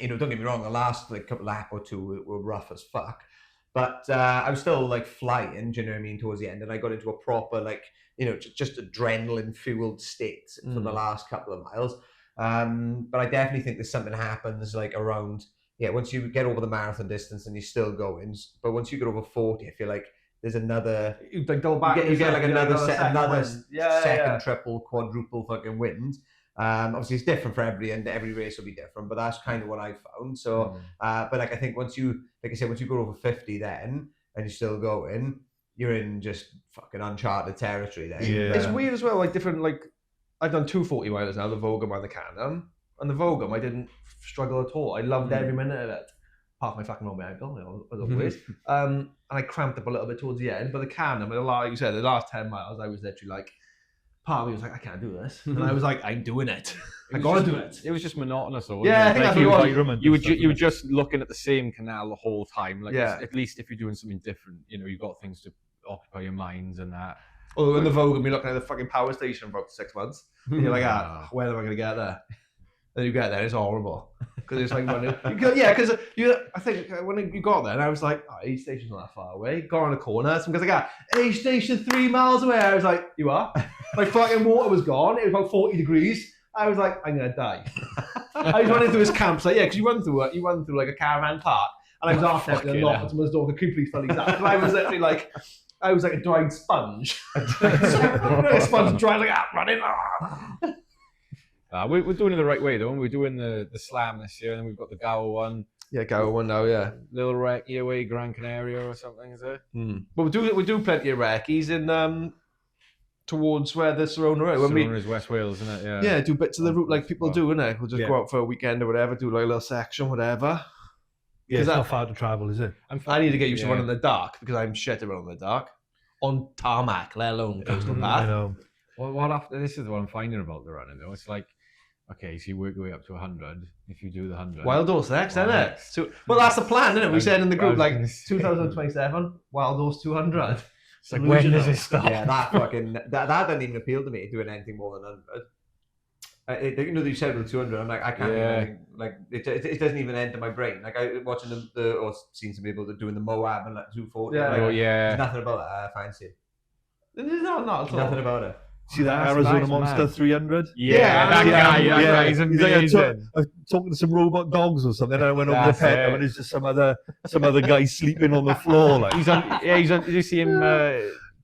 Don't get me wrong, the last lap or two were rough as fuck. But I was still like flying, do you know what I mean, towards the end. And I got into a proper just adrenaline fueled state for the last couple of miles. But I definitely think there's something happens like around, once you get over the marathon distance and you're still going. But once you get over 40, I feel like there's another, You like go back. you get like another win. second, triple, quadruple fucking wind. Obviously it's different for everybody and every race will be different, but that's kind of what I found. So, but like I think once you go over 50 then and you're still going, you're in just fucking uncharted territory then. Yeah. It's weird as well, like different, like I've done 240 miles now, the Vogum and the Cannum. And the Vogum, I didn't struggle at all. I loved every minute of it. Apart from my fucking old ankle, as always. And I cramped up a little bit towards the end, but the Cannum, like you said, the last 10 miles, I was literally like, part of me was like, I can't do this. And I was like, I'm doing it. I gotta do it. It was just monotonous, though. Yeah, I think that's what it was. You were just looking at the same canal the whole time. Like, Yeah. at least if you're doing something different, you've got things to occupy your minds and that. Although in the Vogum, you're looking at the fucking power station for about 6 months. And you're like, when am I gonna get there? Then you get there, it's horrible. Because it's like running. Because I think when you got there, and I was like, Aid Station's not that far away. Got on a corner. Some guys like, Aid Station 3 miles away. I was like, you are? My fucking water was gone. It was about 40 degrees. I was like, I'm gonna die. I was running through this campsite, because you run through like a caravan park, and I was after the knock on someone's door, completely fully up. And I was literally like, I was like a dried sponge. A sponge dried like running. We're doing it the right way, though. We're doing the slam this year, and then we've got the Gower one. Yeah, go one now, yeah. Little recce away, Gran Canaria or something, is it? But we do plenty of recce's in towards where the Sirona is. Sirona is West Wales, isn't it? Yeah, do bits of the route like people do, innit? We'll just Yeah. go out for a weekend or whatever, do like a little section, whatever. Yeah, it's that- not far to travel, is it? I need to get used to Yeah. running in the dark because I'm shit at running in the dark. On tarmac, let alone coastal I path. know. Well, what after this is what I'm finding about the running, though. It's like, okay, so you work your way up to 100. If you do the 100, Wild Horse next, Wild isn't it? Horse. So, well, that's the plan, isn't it? We said in the I group, was like gonna say. 2027, Wild Horse 200. it's like, when does it stop? Yeah, that fucking that doesn't even appeal to me doing anything more than 100. You said with 200, I'm like, I can't Yeah. even, like it doesn't even enter my brain. Like I watching or seen some people doing the Moab and like 240. Yeah. Like, Oh, there's yeah. nothing about it I fancy. There's not at all. Nothing about it. See that That's Arizona nice, Monster man. 300? Yeah, Yeah, that guy, yeah, that yeah. guy's He's like, amazing. I was talking to some robot dogs or something. And I went over That's the pet it. and there's just some other guy sleeping on the floor. Like, He's on. Did you see him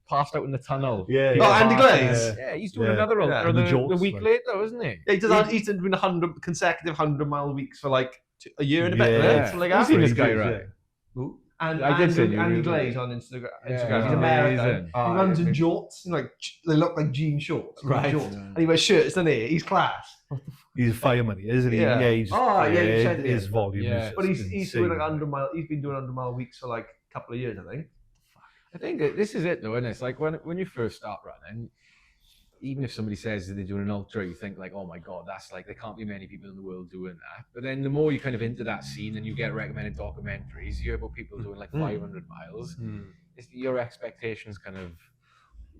passed out in the tunnel? yeah, Oh, Andy Passed- Glaze? Yeah, he's doing Yeah. another one Yeah. or The the jorts, week like- later, isn't he? Yeah, he's been doing 100 consecutive 100-mile weeks for like a year and a bit. Yeah. Right? Something like I've that. seen this guy, Pretty right? good, Ooh. And I did see you. Andy Glaze on Instagram. Yeah, He's American. amazing. He runs in jorts. Like they look like jean shorts. Right. Jorts. And he wears shirts, doesn't he? He's class. He's a fireman, isn't he? Yeah. He's, Oh, yeah, you said it, his yeah. volume Yeah. is But he's doing like insane. 100-mile. He's been doing 100-mile weeks for like a couple of years, I think. I think this is it, though, isn't it? It's like when you first start running, even if somebody says that they're doing an ultra, you think like, oh my god, that's like there can't be many people in the world doing that. But then the more you kind of into that scene and you get recommended documentaries, you hear about people doing like 500 miles. Your expectations kind of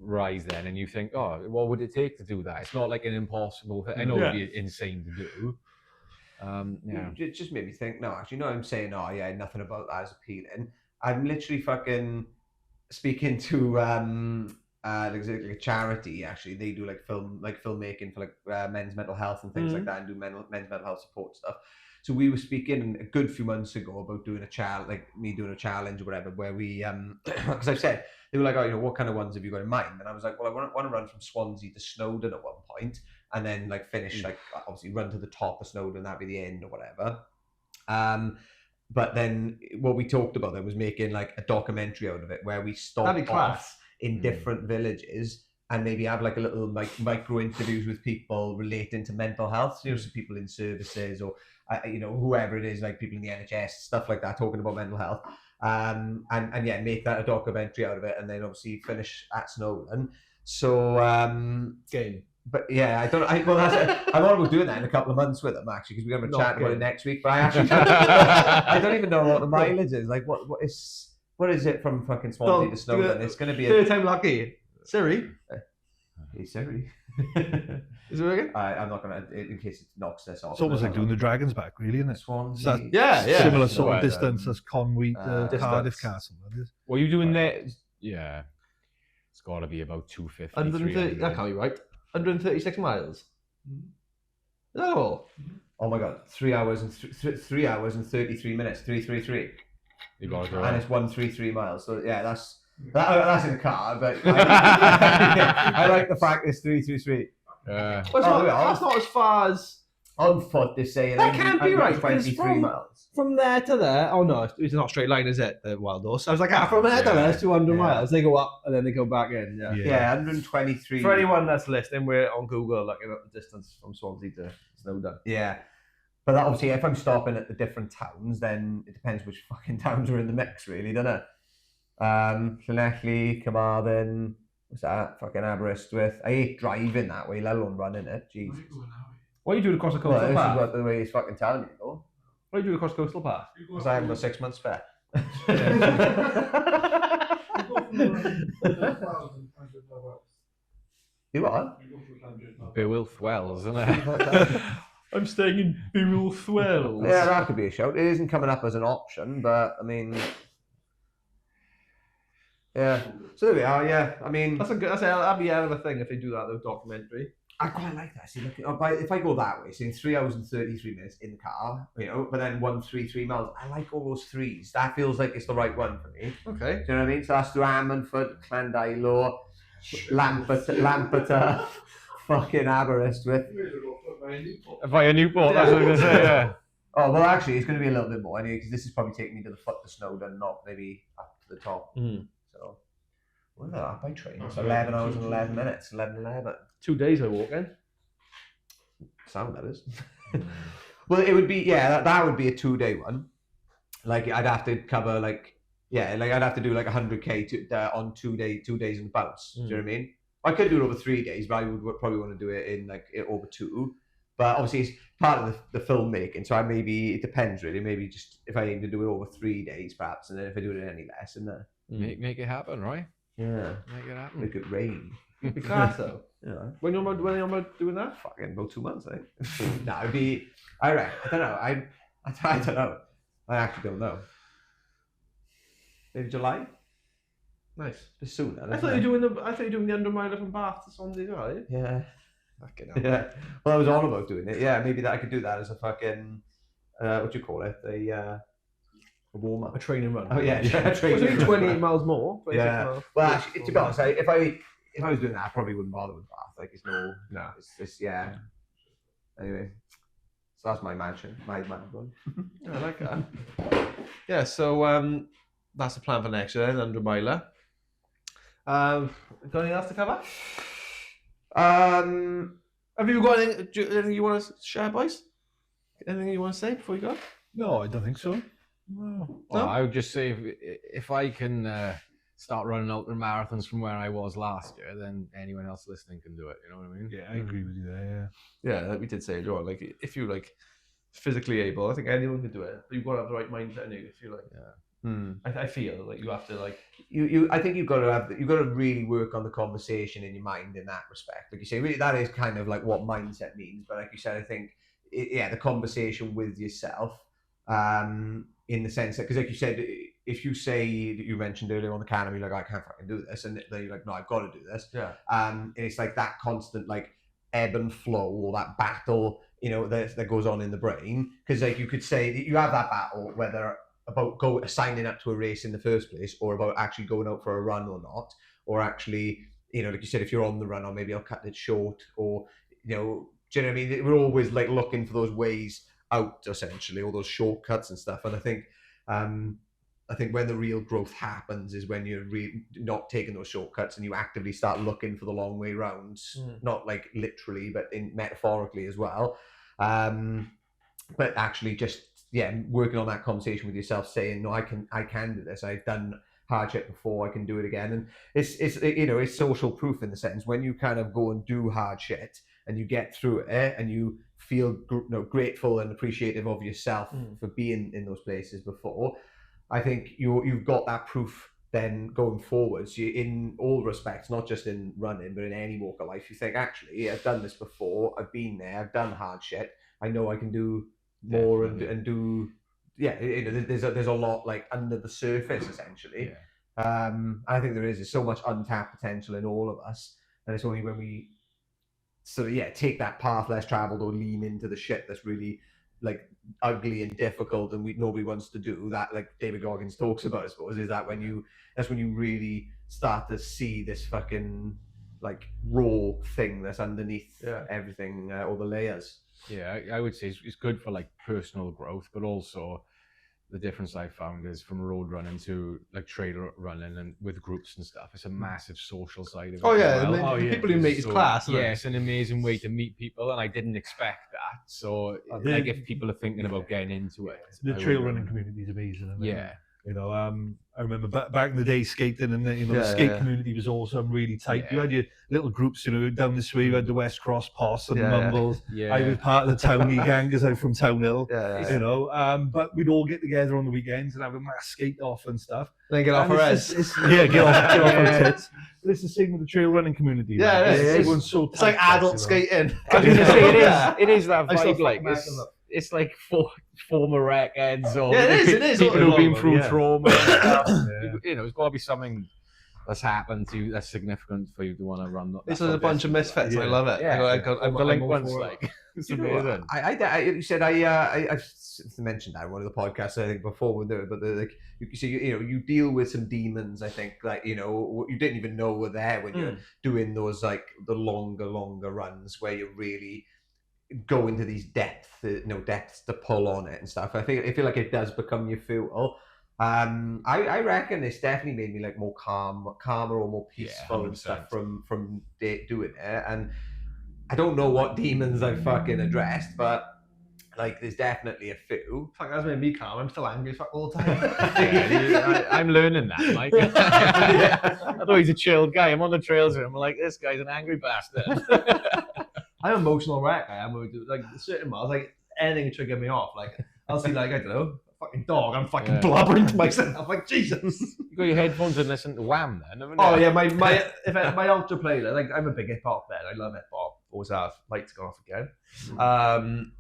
rise then, and you think, oh, what would it take to do that? It's not like an impossible thing. I know it'd be insane to do. It just made me think, no, actually, no, I'm saying, oh, yeah, nothing about that is appealing. I'm literally fucking speaking to like a charity, actually. They do like filmmaking for like men's mental health and things like that, and do men's mental health support stuff. So we were speaking a good few months ago about doing a challenge, like me doing a challenge or whatever, where we, because I said, they were like, oh, what kind of ones have you got in mind? And I was like, well, I want to run from Swansea to Snowdon at one point, and then like finish, like obviously run to the top of Snowdon, that'd be the end or whatever. But then what we talked about then was making like a documentary out of it, where we stop off in different villages and maybe have like a little micro interviews with people relating to mental health, so people in services or whoever it is, like people in the NHS, stuff like that, talking about mental health, and make that a documentary out of it, and then obviously finish at Snowdon. So but yeah, I'm all about doing that in a couple of months with them, actually, because we're going to chat about it next week. But I actually I don't even know what the mileage is. Like, what is it from fucking Swansea to Snowdon? It's going to be third time lucky. Siri. Hey Siri. Is it working? I'm not going to, in case it knocks this off. It's almost like doing the Dragon's Back, really, isn't it? Swansea. Similar sort of distance as Conwy to Cardiff Castle. That is. What are you doing there? Yeah. It's got to be about 250. 130, that can't be right. 136 miles. Is that all? Oh my god, 3 hours and 33 minutes, 333. You got to and it's 133 miles. So yeah, that's in the car, but I like the fact it's 333. That's not as far as on foot. They say that can't be right. 23 miles from there to there. Oh no, it's not a straight line, is it? Wild Horse. I was like, from there to there, it's 200 miles. They go up and then they go back in. Yeah, 123. For anyone that's listening, we're on Google looking at the distance from Swansea to Snowdon. Yeah. But obviously, if I'm stopping at the different towns, then it depends which fucking towns are in the mix, really, doesn't it? Llanelli, Carmarthen, what's that? Fucking Aberystwyth. I hate driving that way, let alone running it. Jesus. What are you doing across the coastal path? This is the way he's fucking telling me to go. What are you doing across the coastal path? Because I haven't got 6 months spare. You are? Beowulf Wells, isn't it? I'm staying in Beowulf Wells. Yeah, that could be a shout. It isn't coming up as an option, but I mean, yeah. So there we are. Yeah, I mean, that'd be a hell of a thing if they do that, the documentary. I quite like that. See, look, if I go that way, so in 3 hours and 33 minutes in the car, but then 133 miles, I like all those threes. That feels like it's the right one for me. Okay. Do you know what I mean? So that's through Ammanford, Llandilo, Lampeter, fucking Aberystwyth. Via Newport, that's what I was going to say, yeah. Oh, well, actually, it's going to be a little bit more anyway, because this is probably taking me to the foot of Snowdon, not maybe up to the top. So, what is that by train? It's 11 hours and 11 minutes, 11. 2 days I walk in. Sound that is. Well, it would be, that would be a 2-day one. Like, I'd have to cover, I'd have to do like 100k on 2 days in the bounce. Do you know what I mean? I could do it over 3 days, but I would probably want to do it in over 2. But obviously, it's part of the filmmaking, so it depends really. Maybe just if I aim to do it over 3 days, perhaps, and then if I do it any less, and make it happen, right? Yeah, make it happen. Make it rain. Picasso. Yeah. When you're about doing that? Fucking about 2 months, I think. No, it'd be. I don't know. I don't know. I actually don't know. Maybe July. Nice. Just soon. I thought you were doing the 100 miler from Bath to Swansea, right? Yeah. Fucking hell. Yeah. Well, I was on about doing it. Yeah, maybe that I could do that as a fucking what do you call it? A warm up. A training run. Oh yeah, a training run. 28 miles more. Yeah. Miles. Well, actually, to be honest, if I was doing that, I probably wouldn't bother with Bath. Like, it's no. It's just Anyway, so that's my mansion. My one. I like that. Yeah. So that's the plan for next year. Then 100 miler. Got anything else to cover? Have you got anything you want to share, boys? Anything you want to say before you go? No, I don't think so. No. Well, I would just say if I can start running ultra marathons from where I was last year, then anyone else listening can do it. You know what I mean? Yeah, I agree with you there. Yeah, like we did say earlier on, like if you like physically able, I think anyone can do it. But you've got to have the right mindset. And if you like, I feel like you have to like I think you've got to really work on the conversation in your mind in that respect. Like you say, really, that is kind of like what mindset means. But like you said, I think the conversation with yourself, in the sense that, because like you said, if you say, you mentioned earlier on the Cannum, you're like, I can't fucking do this, and then you're like, no, I've got to do this. Yeah. And it's like that constant like ebb and flow, or that battle, that goes on in the brain. Because like you could say that you have that battle whether about signing up to a race in the first place, or about actually going out for a run or not, or actually, like you said, if you're on the run, or maybe I'll cut it short, or do you know what I mean? We're always like looking for those ways out, essentially, all those shortcuts and stuff. And I think when the real growth happens is when you're not taking those shortcuts and you actively start looking for the long way rounds, not like literally, but metaphorically as well. But actually just, working on that conversation with yourself, saying, no, I can do this. I've done hardship before, I can do it again. And it's social proof in the sense, when you kind of go and do hard shit and you get through it and you feel grateful and appreciative of yourself for being in those places before, I think you've got that proof then going forwards, in all respects, not just in running, but in any walk of life. You think, actually, I've done this before, I've been there, I've done hard shit, I know I can do more and do, there's a lot like under the surface, essentially. I think there's so much untapped potential in all of us, and it's only when we take that path less traveled, or lean into the shit that's really like ugly and difficult and nobody wants to do that, like David Goggins talks about, I suppose, is that that's when you really start to see this fucking like raw thing that's underneath everything, all the layers. I would say it's good for like personal growth, but also the difference I found is from road running to like trail running and with groups and stuff. It's a massive social side of it. Oh yeah, people you meet is class. It's an amazing way to meet people, and I didn't expect that. So like if people are thinking about getting into it, the trail running community is amazing. Isn't it? Yeah. I remember back in the day skating, and the skate community was awesome, really tight. You had your little groups, down this way. You had the West Cross Posse and the Mumbles. I was part of the Townie gang because I'm from Townhill. But we'd all get together on the weekends and have a mass skate off and stuff. Then get off our heads. Get off our tits. But it's the same with the trail running community. Everyone's so tight. It's like adult skating. I was going to say it is that vibe. Like it's like former wreckheads, or it is people who've been through yeah. trauma and stuff. It's got to be something that's happened to you that's significant for you to want to run. This is a bunch of misfits. I love it. I'm delinquents, like it's amazing. You said I mentioned that in one of the podcasts I think before, but you deal with some demons. I think you didn't even know were there when you're doing those like the longer runs where you really go into these depths to pull on it and stuff. I feel like it does become your fuel. I reckon it's definitely made me like more calmer or more peaceful and stuff from doing it. And I don't know what demons I've fucking addressed, but like there's definitely a few. Fuck, that's made me calm. I'm still angry as fuck all the time. I'm learning that, Mike. I thought he's a chilled guy. I'm on the trails with him. I'm like, this guy's an angry bastard. I'm an emotional wreck. I am. Like certain miles, like anything to trigger me off. Like I'll see, like I don't know, a fucking dog. I'm fucking blubbering to myself. I'm like, Jesus. You got your headphones and listen to Wham then, haven't you? Oh yeah, my ultra playlist. Like I'm a big hip hop fan. I love hip hop. Always have. Lights gone off again.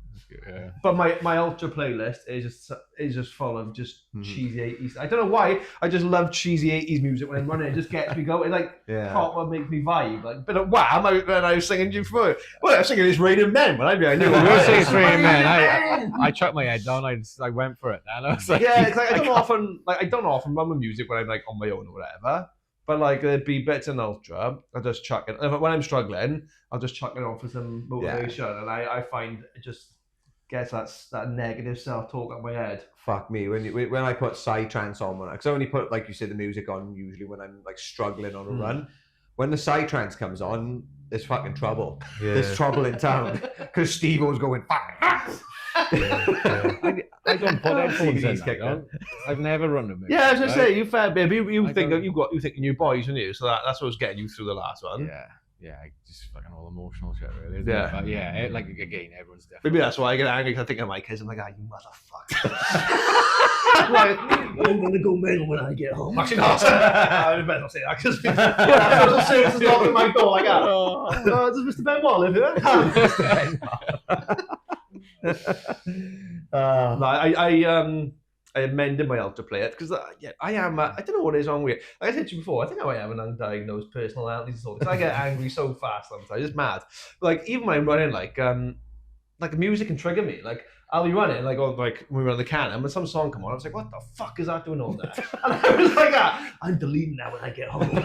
But my ultra playlist is just full of just cheesy 80s. I don't know why. I just love cheesy 80s music when I'm running. It just gets me going. Like proper makes me vibe. Like but Wham! I was singing you through it. Well, I was singing It's Raining Men when I knew. You were singing It's Raining Men. I chucked my head down. I went for it, and I was like, it's like I don't often run with music when I'm like on my own or whatever. But like there'd be bits in ultra, I'll just chuck it. When I'm struggling, I'll just chuck it on for some motivation, and I find it just gets that negative self-talk out of my head. Fuck me, when I put psytrance on, because I only put, like you said, the music on usually when I'm like struggling on a run. When the psytrance comes on, there's fucking trouble. There's trouble in town because Steve was going fuck. I don't put headphones in. CDs I don't. I've never run a mix. Yeah, I was gonna right? say you fair baby. You I think don't- you think in your boys, didn't you? So that's what was getting you through the last one. Yeah, just fucking all emotional shit, really. Isn't Yeah. It? But yeah, like again, everyone's different. Maybe that's why I get angry because I think of my kids. I'm like, you motherfucker. Like, I'm gonna go mental when I get home. Actually, not. I better not say that because social services knocking my door. I go, does Mr. Ben Wall live here? No, I amended my ultra play it because I am. I don't know what is wrong with it. Like I said to you before, I think I have an undiagnosed personality disorder. Because I get angry so fast sometimes. It's mad. Like even when I'm running, like music can trigger me. Like I'll be running, like when we run the Cannum, and some song come on. I was like, what the fuck is that doing on there? And I was like, I'm deleting that when I get home. And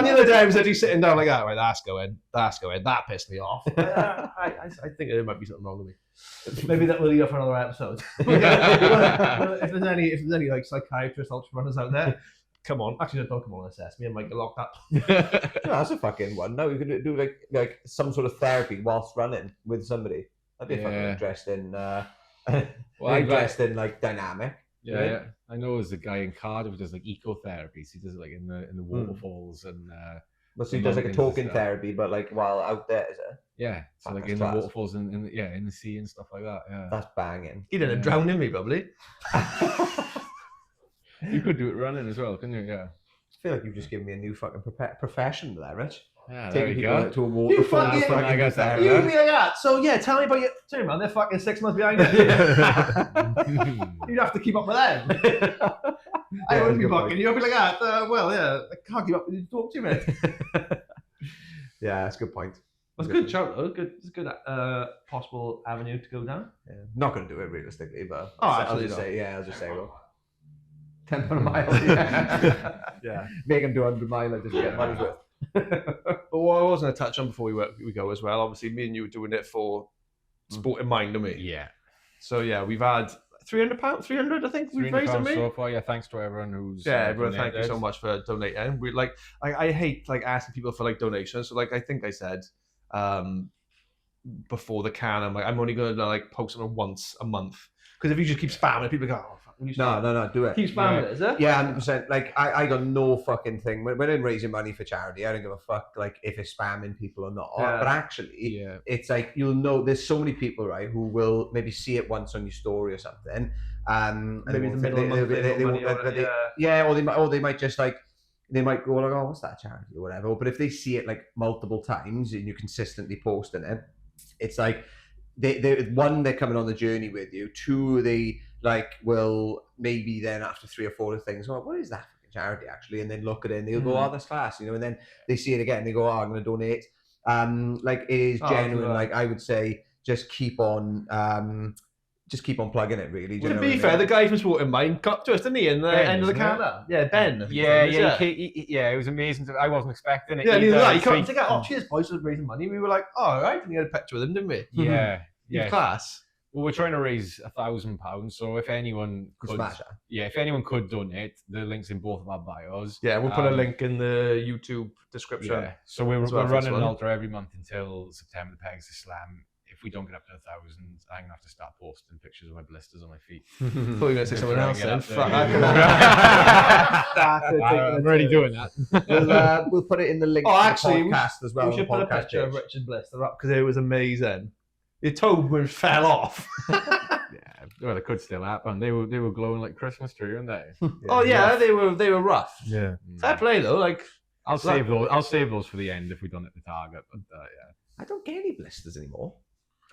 the other day I was actually sitting down like, right, that's going. That pissed me off. I think there might be something wrong with me. Maybe that will lead up for another episode. Well, if there's any like psychiatrists, ultra runners out there, come on. Actually, don't come on and assess me. I might get locked up. That's a fucking one. No, you could do like some sort of therapy whilst running with somebody. That'd be fucking interesting. Interesting, like dynamic. Yeah, right? yeah. I know there's a guy in Cardiff who does like ecotherapy. So he does it like in the waterfalls and. Well, so he does like a talking therapy, but like while out there, is it? Yeah, so like That's in class. the waterfalls and in the sea and stuff like that. Yeah, That's banging. He didn't drown in me, probably. you could do it running as well, couldn't you? Yeah. I feel like you've just given me a new fucking profession there, Rich. Yeah, there Taking we people go. out to a You waterfall. fucking- I guess that. You be like that. So yeah, tell me about your. Sorry, man, they're fucking 6 months behind you. You'd have to keep up with them. I Yeah, wouldn't be good point. bucking. You'd be like that. Well, yeah, I can't keep up with you. Talk to you, mate. Yeah, that's a good point. That's a good shout, though. It's a good possible avenue to go down. Yeah. Not going to do it realistically, but Oh, I'll absolutely just not. say, I'll just say, well, 10 pound a mile. Yeah. Yeah. Make him do 100 mile and just get money's worth. But what I was going to touch on before we go as well, obviously, me and you were doing it for sport in mind, don't we? Yeah. So yeah, we've had £300, 300, I think we've raised on me. so far. Yeah, thanks to everyone who's. Yeah, everyone, thank you donated. so much for donating. We like, I hate like asking people for like donations. So like, I think I said, before the Cannum, like I'm only going to like post on once a month because if you just keep spamming, people go, oh fuck, will you stop? No, do it. Keep spamming it, is it? Yeah, 100%. Like, I got no fucking thing. When I'm raising money for charity, I don't give a fuck, like, if it's spamming people or not. Yeah. But actually, Yeah. it's like, you'll know, there's so many people, right, who will maybe see it once on your story or something. And Maybe they the won't- middle of the month they they won't- got money on it, yeah, or they might just, like, they might go, like, oh, what's that charity or whatever. But if they see it, like, multiple times and you're consistently posting it, it's like, they're coming on the journey with you. Two, they like will maybe then after 3 or 4 things, well, what is that fucking charity actually? And then look at it and they'll go, oh, that's class, you know. And then they see it again, and they go, oh, I'm going to donate. Like it is genuine. good. Like I would say, just keep on plugging it. Really. Do you To know be what I fair, mean? the guy from Sport in Mind got to us, didn't he? In the Ben, end of the isn't it? Canada. Yeah, Ben. Yeah, Yeah, it was amazing. I wasn't expecting it. Yeah, neither either. did I. You So can't take out, oh, cheers, boys, for raising money. We were like, oh, all right. And you had a picture with him, didn't we? Yeah, He's yeah. class. Well, we're trying to raise £1,000. So if anyone could, Smash it. if anyone could donate, the links in both of our bios. Yeah, we'll put a link in the YouTube description. Yeah. So we're as well for running this an one. ultra every month until September, the Pegasus Slam. If we don't get up to 1,000, I'm gonna have to start posting pictures of my blisters on my feet. I thought you were going to say someone Try else and then. get Fuck, up there. I'm already doing that. We'll put it in the link Oh, to the actually, podcast as well. we should on put the a podcast picture of page. Richard Blister up because it was amazing. Your toe fell off. Yeah, well, it could still happen. They were glowing like Christmas tree, weren't they? Oh yeah, they were rough. Yeah. Fair play though. Like I'll save those for the end if we don't hit the target. But yeah. I don't get any blisters anymore.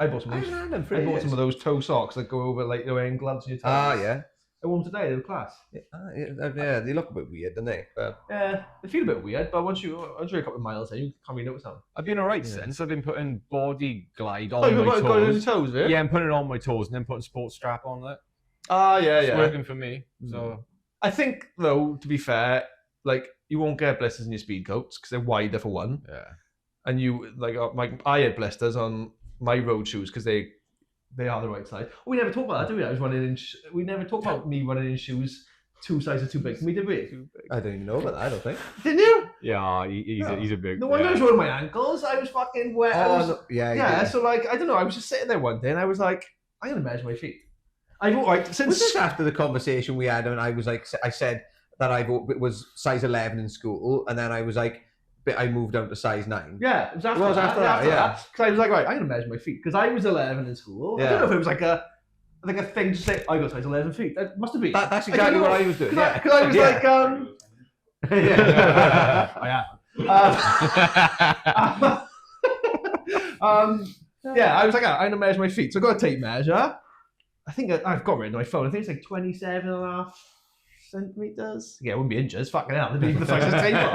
I bought some. I Of haven't those, had them for I bought years. some of those toe socks that go over like you're wearing gloves on your toes. Ah, yeah. I wore them today. They were class. Yeah, they look a bit weird, don't they? But Yeah, they feel a bit weird, but once you're a couple of miles in, you can't really notice them. I've been alright since. I've been putting body glide on Oh, you've my got it on your toes. toes, have you? Yeah, I'm putting it on my toes and then putting sports strap on it. Ah, yeah, It's yeah. working for me. So I think though, to be fair, like you won't get blisters in your speed coats because they're wider for one, yeah. and you like I had blisters on my road shoes because they are the right size. We never talk about that, do we? I was running in. We never talk about me running in shoes 2 sizes too big for me, did we? I don't even know about that, I don't think. Didn't you? Yeah, he's a big. No wonder I was running my ankles. I was fucking wet. I was, no, yeah, yeah. So like, I don't know. I was just sitting there one day and I was like, I'm gonna measure my feet. I've right Was since this after the conversation we had, and I was like, I said that I was size 11 in school, and then I was like, I moved down to size 9. yeah, it was after It was that. after that, yeah. Because I was like, right, I'm gonna measure my feet because I was 11 in school. I Yeah. don't know if it was like a thing to say I got size 11 feet. That must have been. That's exactly what I was doing. Yeah, Because I was like, yeah, I was like, I'm gonna measure my feet. So I got a tape measure. I think I've got it on my phone. I think it's like 27.5 centimeters. Yeah, it wouldn't be inches. Fucking hell, it'd be the size of a table.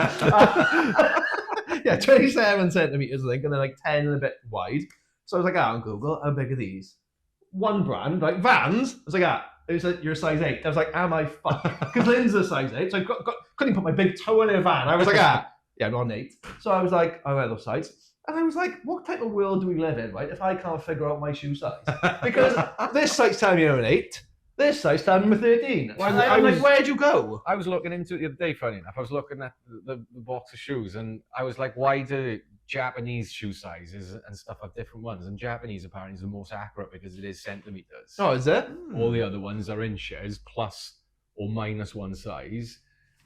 Yeah, 27 centimeters, I think, and then like 10 and a bit wide. So I was like, on Google, how big are these? One brand, like Vans. I was like, it was like, you're a size 8. I was like, am I fucked? Because Lynn's a size 8, so I couldn't put my big toe in a van. I was like, yeah, I'm not an 8. So I was like, I wear those size. And I was like, what type of world do we live in, right, if I can't figure out my shoe size? Because this size telling me I'm an 8, this size telling me I'm a 13. Well, I'm like, where'd you go? I was looking into it the other day, funny enough. I was looking at the box of shoes, and I was like, why do Japanese shoe sizes and stuff have different ones? And Japanese apparently is the most accurate because it is centimeters. Oh, is it? All the other ones are inches plus or minus one size.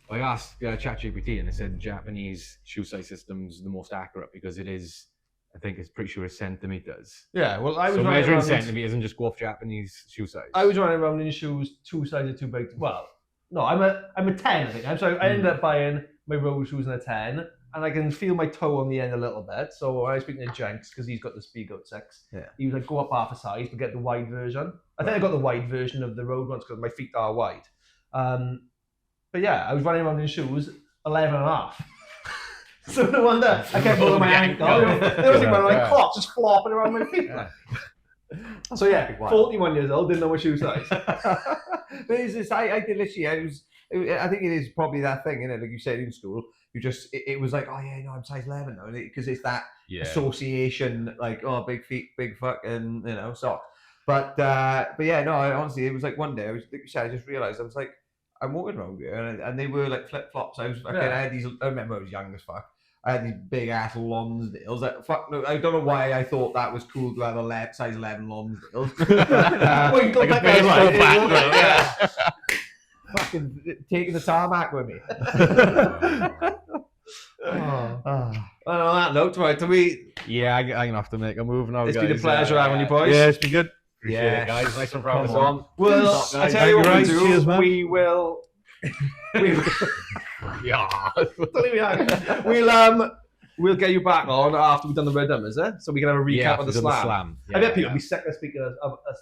I asked ChatGPT, and it said Japanese shoe size system's the most accurate because it is, I think it's pretty sure it's centimeters. Yeah, well, I was So running measuring around centimeters and just go off Japanese shoe size. I was running around in shoes 2 sizes too big. Well, no, I'm a 10, I think. So I ended up buying my road shoes in a 10, and I can feel my toe on the end a little bit. So when I was speaking to Jenks, because he's got the Speedgoat 6, he was like, go up half a size to get the wide version. I think I got the wide version of the road ones because my feet are wide. But yeah, I was running around in shoes 11 and a half. So no wonder I kept holding my ankle. There was like my clock just flopping around my feet. So yeah, 41 years old, didn't know my shoe size. But it's just, I did literally, I think it is probably that thing, isn't it? Like you said in school, you just, it was like, oh yeah, no, I'm size 11 now. Because it's that association, like, oh, big feet, big fucking, socks. But yeah, no, honestly, it was like one day, I just realised, I was like, I'm walking around here, and they were like flip flops. I had these. I remember I was young as fuck. I had these big ass Lonsdales. Like, fuck, no, I don't know why I thought that was cool to have a size 11 Lonsdales. Like a baseball bat, Fucking taking the tarmac with me. Well, on that note, right? Do we? Yeah, I'm gonna have to make a move now. It's guys. been a pleasure having you boys. Yeah, it's been good. Appreciate it, guys. Nice one for having us on. Well, I tell you what Thank we you, do. cheers, man. We will. Yeah. We'll get you back on after we've done the rhythm, is it? So we can have a recap of the slam. Yeah, I bet people will be sick of speaking of us.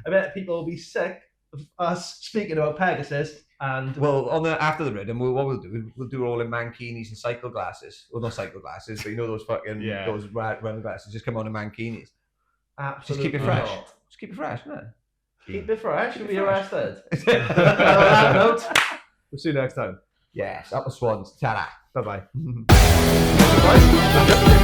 I bet people will be sick of us speaking about Pegasus and. Well, after the rhythm, what we'll do, we'll do it all in mankinis and cycle glasses. Well, not cycle glasses, but those fucking those running glasses. Just come on in mankinis. Absolutely. Just keep it fresh. not. Just keep it fresh, isn't it? Keep it fresh. You'll be fresh. arrested. On that note, we'll see you next time. Yes, up the swans. Ta-da. Bye bye.